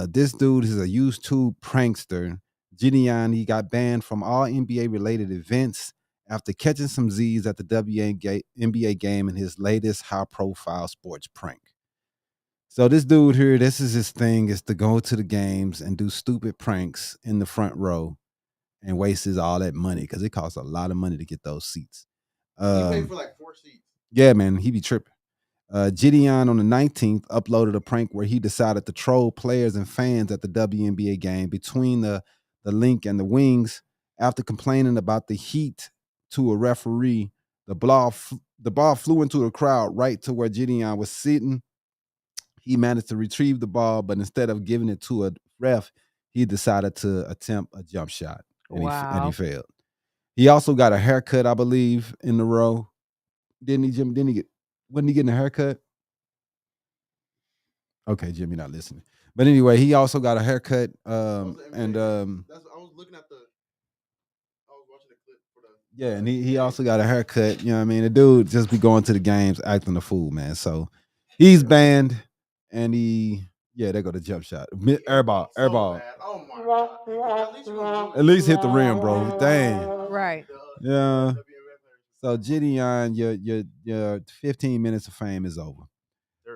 Speaker 2: This dude is a YouTube prankster. Gideon, he got banned from all NBA related events after catching some Z's at the WNBA game in his latest high profile sports prank. So this dude here, this is his thing, is to go to the games and do stupid pranks in the front row and wastes all that money because it costs a lot of money to get those seats.
Speaker 7: He paid for like 4 seats.
Speaker 2: Yeah, man, he be tripping. Gideon on the 19th uploaded a prank where he decided to troll players and fans at the WNBA game between the link and the wings. After complaining about the heat to a referee, the ball flew into the crowd right to where Gideon was sitting. He managed to retrieve the ball, but instead of giving it to a ref, he decided to attempt a jump shot, and he failed. He also got a haircut, I believe, in the row. Didn't he, Jim? Wasn't he getting a haircut? Okay, Jimmy not listening. But anyway, he also got a haircut.
Speaker 7: I was looking at I was watching the clip for the.
Speaker 2: Yeah, and he also got a haircut. You know what I mean? The dude just be going to the games acting a fool, man. So he's banned, and there go the jump shot. Airball.
Speaker 7: Oh my god!
Speaker 2: At least hit the rim, bro. Dang.
Speaker 5: Right.
Speaker 2: Yeah. So Gideon, your 15 minutes of fame is over.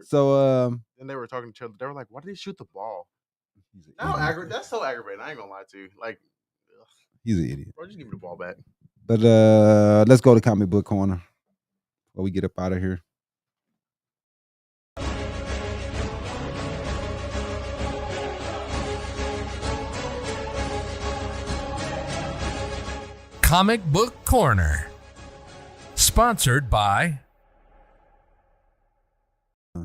Speaker 2: So
Speaker 7: then they were talking to each other. They were like, "Why did he shoot the ball?" That's so aggravating. I ain't gonna lie to you. Like,
Speaker 2: he's an idiot.
Speaker 7: Bro, just give me the ball back.
Speaker 2: But let's go to comic book corner before we get up out of here.
Speaker 1: Comic Book Corner. Sponsored by.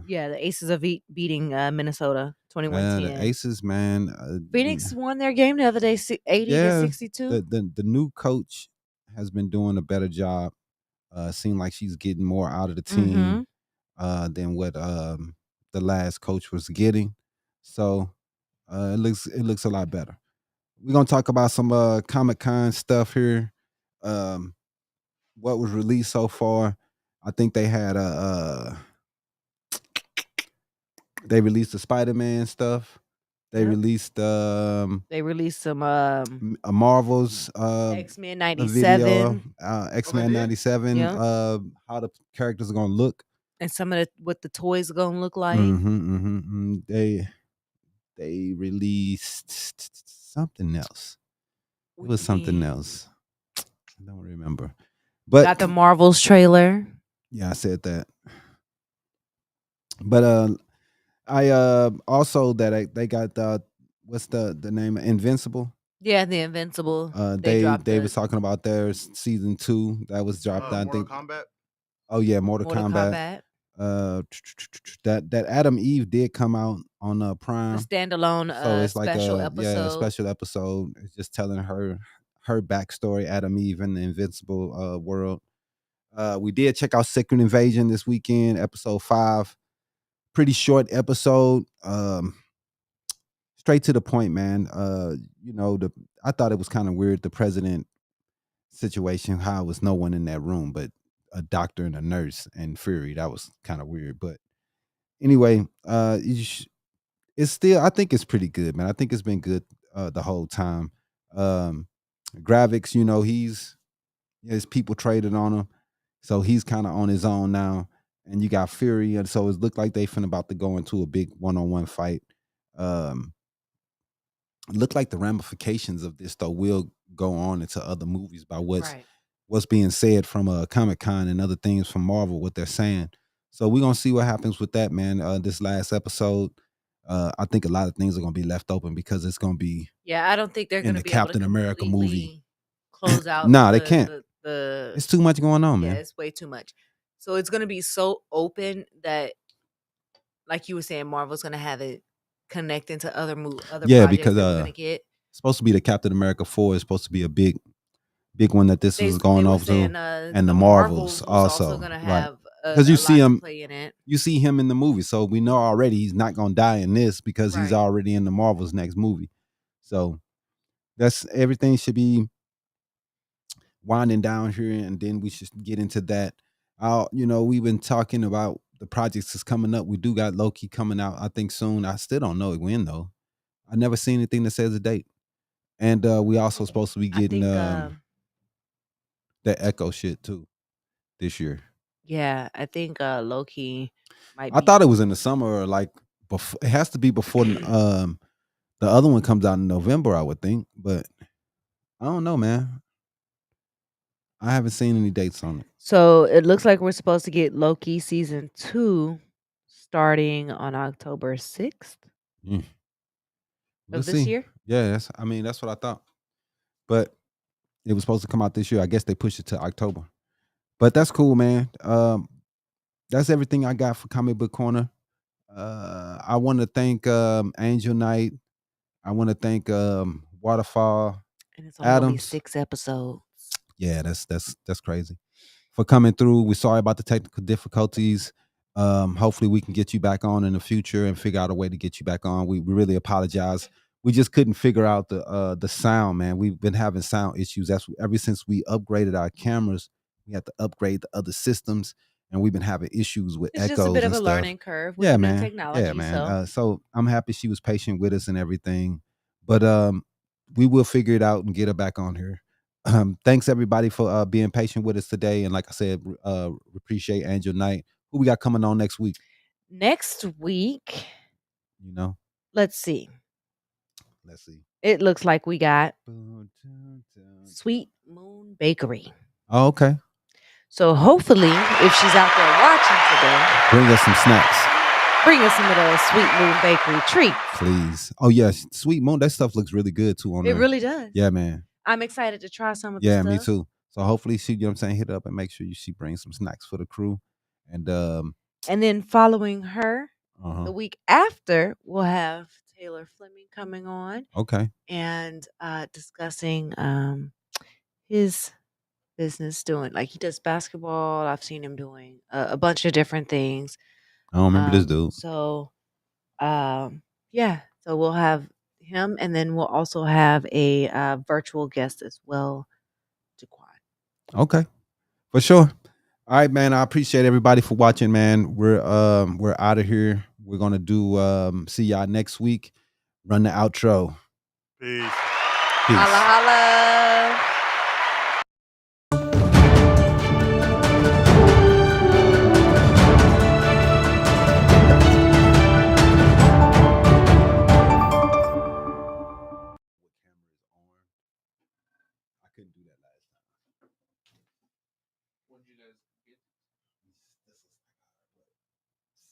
Speaker 5: Yeah, the Aces are beating Minnesota 21-10.
Speaker 2: The Aces, man.
Speaker 5: Phoenix won their game the other day, 80-62.
Speaker 2: The new coach has been doing a better job. Seemed like she's getting more out of the team than what the last coach was getting. So it looks a lot better. We're gonna talk about some Comic-Con stuff here. What was released so far? I think they had they released the Spider-Man stuff. They released
Speaker 5: some
Speaker 2: Marvel's
Speaker 5: X-Men 97
Speaker 2: X-Men 97 how the characters are gonna look,
Speaker 5: and some of what the toys are gonna look like.
Speaker 2: They released something else. It was something else. I don't remember. But
Speaker 5: got the Marvels trailer.
Speaker 2: Yeah, I said that. But I also that they got what's the name? Invincible.
Speaker 5: Yeah, the Invincible.
Speaker 2: They was talking about their season 2 that was dropped. I think.
Speaker 7: Kombat.
Speaker 2: Oh yeah, Mortal Kombat. That Adam Eve did come out on Prime.
Speaker 5: A standalone
Speaker 2: so it's like
Speaker 5: special
Speaker 2: a
Speaker 5: episode.
Speaker 2: A special episode. It's just telling her backstory, Adam Eve in the Invincible world. We did check out Secret Invasion this weekend, episode 5. Pretty short episode. Straight to the point, man. I thought it was kind of weird, the president situation, how it was no one in that room but a doctor and a nurse and Fury. That was kind of weird. But anyway, it's still, I think it's pretty good, man. I think it's been good the whole time. Gravix, his people traded on him. So he's kind of on his own now. and you got Fury, and so it looked like they finna about to go into a big one-on-one fight. Look like the ramifications of this though will go on into other movies by what's being said from Comic-Con and other things from Marvel, what they're saying. So we're gonna see what happens with that, man. This last episode, I think a lot of things are gonna be left open because it's gonna be
Speaker 5: I don't think they're
Speaker 2: in
Speaker 5: gonna
Speaker 2: the
Speaker 5: be
Speaker 2: Captain
Speaker 5: able to
Speaker 2: America movie.
Speaker 5: close out.
Speaker 2: Nah, they can't.
Speaker 5: The
Speaker 2: It's too much going on,
Speaker 5: yeah,
Speaker 2: man.
Speaker 5: it's way too much. So it's gonna be so open that, like you were saying, Marvel's gonna have it connect into other
Speaker 2: Yeah,
Speaker 5: projects
Speaker 2: because
Speaker 5: that we're gonna get.
Speaker 2: it's supposed to be the Captain America 4 is supposed to be a big one that this is going off to, and the Marvels also
Speaker 5: gonna
Speaker 2: right.
Speaker 5: have
Speaker 2: Because you see him,
Speaker 5: play in it.
Speaker 2: you see him in the movie, so we know already he's not gonna die in this because he's
Speaker 5: Right.
Speaker 2: already in the Marvels next movie. So that's everything should be winding down here, and then we should get into that. We've been talking about the projects that's coming up. We do got Loki coming out, I think soon. I still don't know when though. I never seen anything that says a date. And we also supposed to be getting that Echo shit too this year.
Speaker 5: Yeah, I think Loki might.
Speaker 2: I thought it was in the summer or like before. It has to be before the other one comes out in November, I would think. But I don't know, man. I haven't seen any dates on it.
Speaker 5: So it looks like we're supposed to get Loki season 2 starting on October 6th
Speaker 2: We'll
Speaker 5: of this
Speaker 2: see.
Speaker 5: year.
Speaker 2: Yeah, that's what I thought. But it was supposed to come out this year. I guess they pushed it to October. But that's cool, man. That's everything I got for Comic Book Corner. I want to thank Angel Knight. I want to thank Waterfall.
Speaker 5: And it's only gonna be
Speaker 2: Adams.
Speaker 5: 6 episodes.
Speaker 2: Yeah, that's crazy. For coming through. We're sorry about the technical difficulties. Hopefully we can get you back on in the future and figure out a way to get you back on. We really apologize. We just couldn't figure out the sound, man. We've been having sound issues. That's ever since we upgraded our cameras. We had to upgrade the other systems, and we've been having issues with
Speaker 5: It's
Speaker 2: echoes
Speaker 5: just a bit of
Speaker 2: and
Speaker 5: a
Speaker 2: stuff.
Speaker 5: learning curve with
Speaker 2: Yeah,
Speaker 5: new
Speaker 2: man.
Speaker 5: technology.
Speaker 2: Yeah, man.
Speaker 5: So
Speaker 2: So I'm happy she was patient with us and everything. But we will figure it out and get her back on here. Thanks everybody for being patient with us today. And like I said, appreciate Angel Knight. Who we got coming on next week?
Speaker 5: next week,
Speaker 2: Let's
Speaker 5: let's
Speaker 2: see.
Speaker 5: it looks like we got Sweet Moon Bakery.
Speaker 2: Oh, okay.
Speaker 5: So hopefully, if she's out there watching today,
Speaker 2: Bring us some snacks,
Speaker 5: bring us some of those Sweet Moon Bakery treats.
Speaker 2: please. Oh yes, Sweet Moon. That stuff looks really good too on
Speaker 5: It
Speaker 2: there.
Speaker 5: really does.
Speaker 2: Yeah, man.
Speaker 5: I'm excited to try some of the
Speaker 2: Yeah,
Speaker 5: stuff.
Speaker 2: me too. So hopefully she, hit up and make sure she brings some snacks for the crew. And
Speaker 5: And then following her,
Speaker 2: uh-huh.
Speaker 5: the week after, we'll have Taylor Fleming coming on
Speaker 2: Okay.
Speaker 5: and discussing his business doing. Like he does basketball. I've seen him doing a bunch of different things.
Speaker 2: I don't remember this dude.
Speaker 5: So, yeah. So we'll have him, and then we'll also have a virtual guest as well, Jaquan.
Speaker 2: Okay. For sure. All right, man. I appreciate everybody for watching, man. We're out of here. We're gonna do see y'all next week. Run the outro.
Speaker 7: Peace.
Speaker 2: Peace.
Speaker 5: Holla, holla.
Speaker 2: I couldn't do that last time. What did you guys get? This is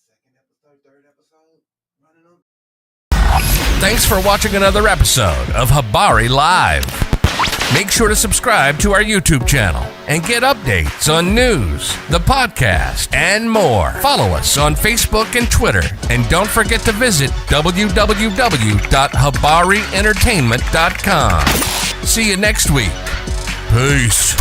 Speaker 2: second episode, third episode running on.
Speaker 1: Thanks for watching another episode of Habari Live. Make sure to subscribe to our YouTube channel and get updates on news, the podcast, and more. Follow us on Facebook and Twitter. And don't forget to visit www.habarientertainment.com. See you next week. Peace.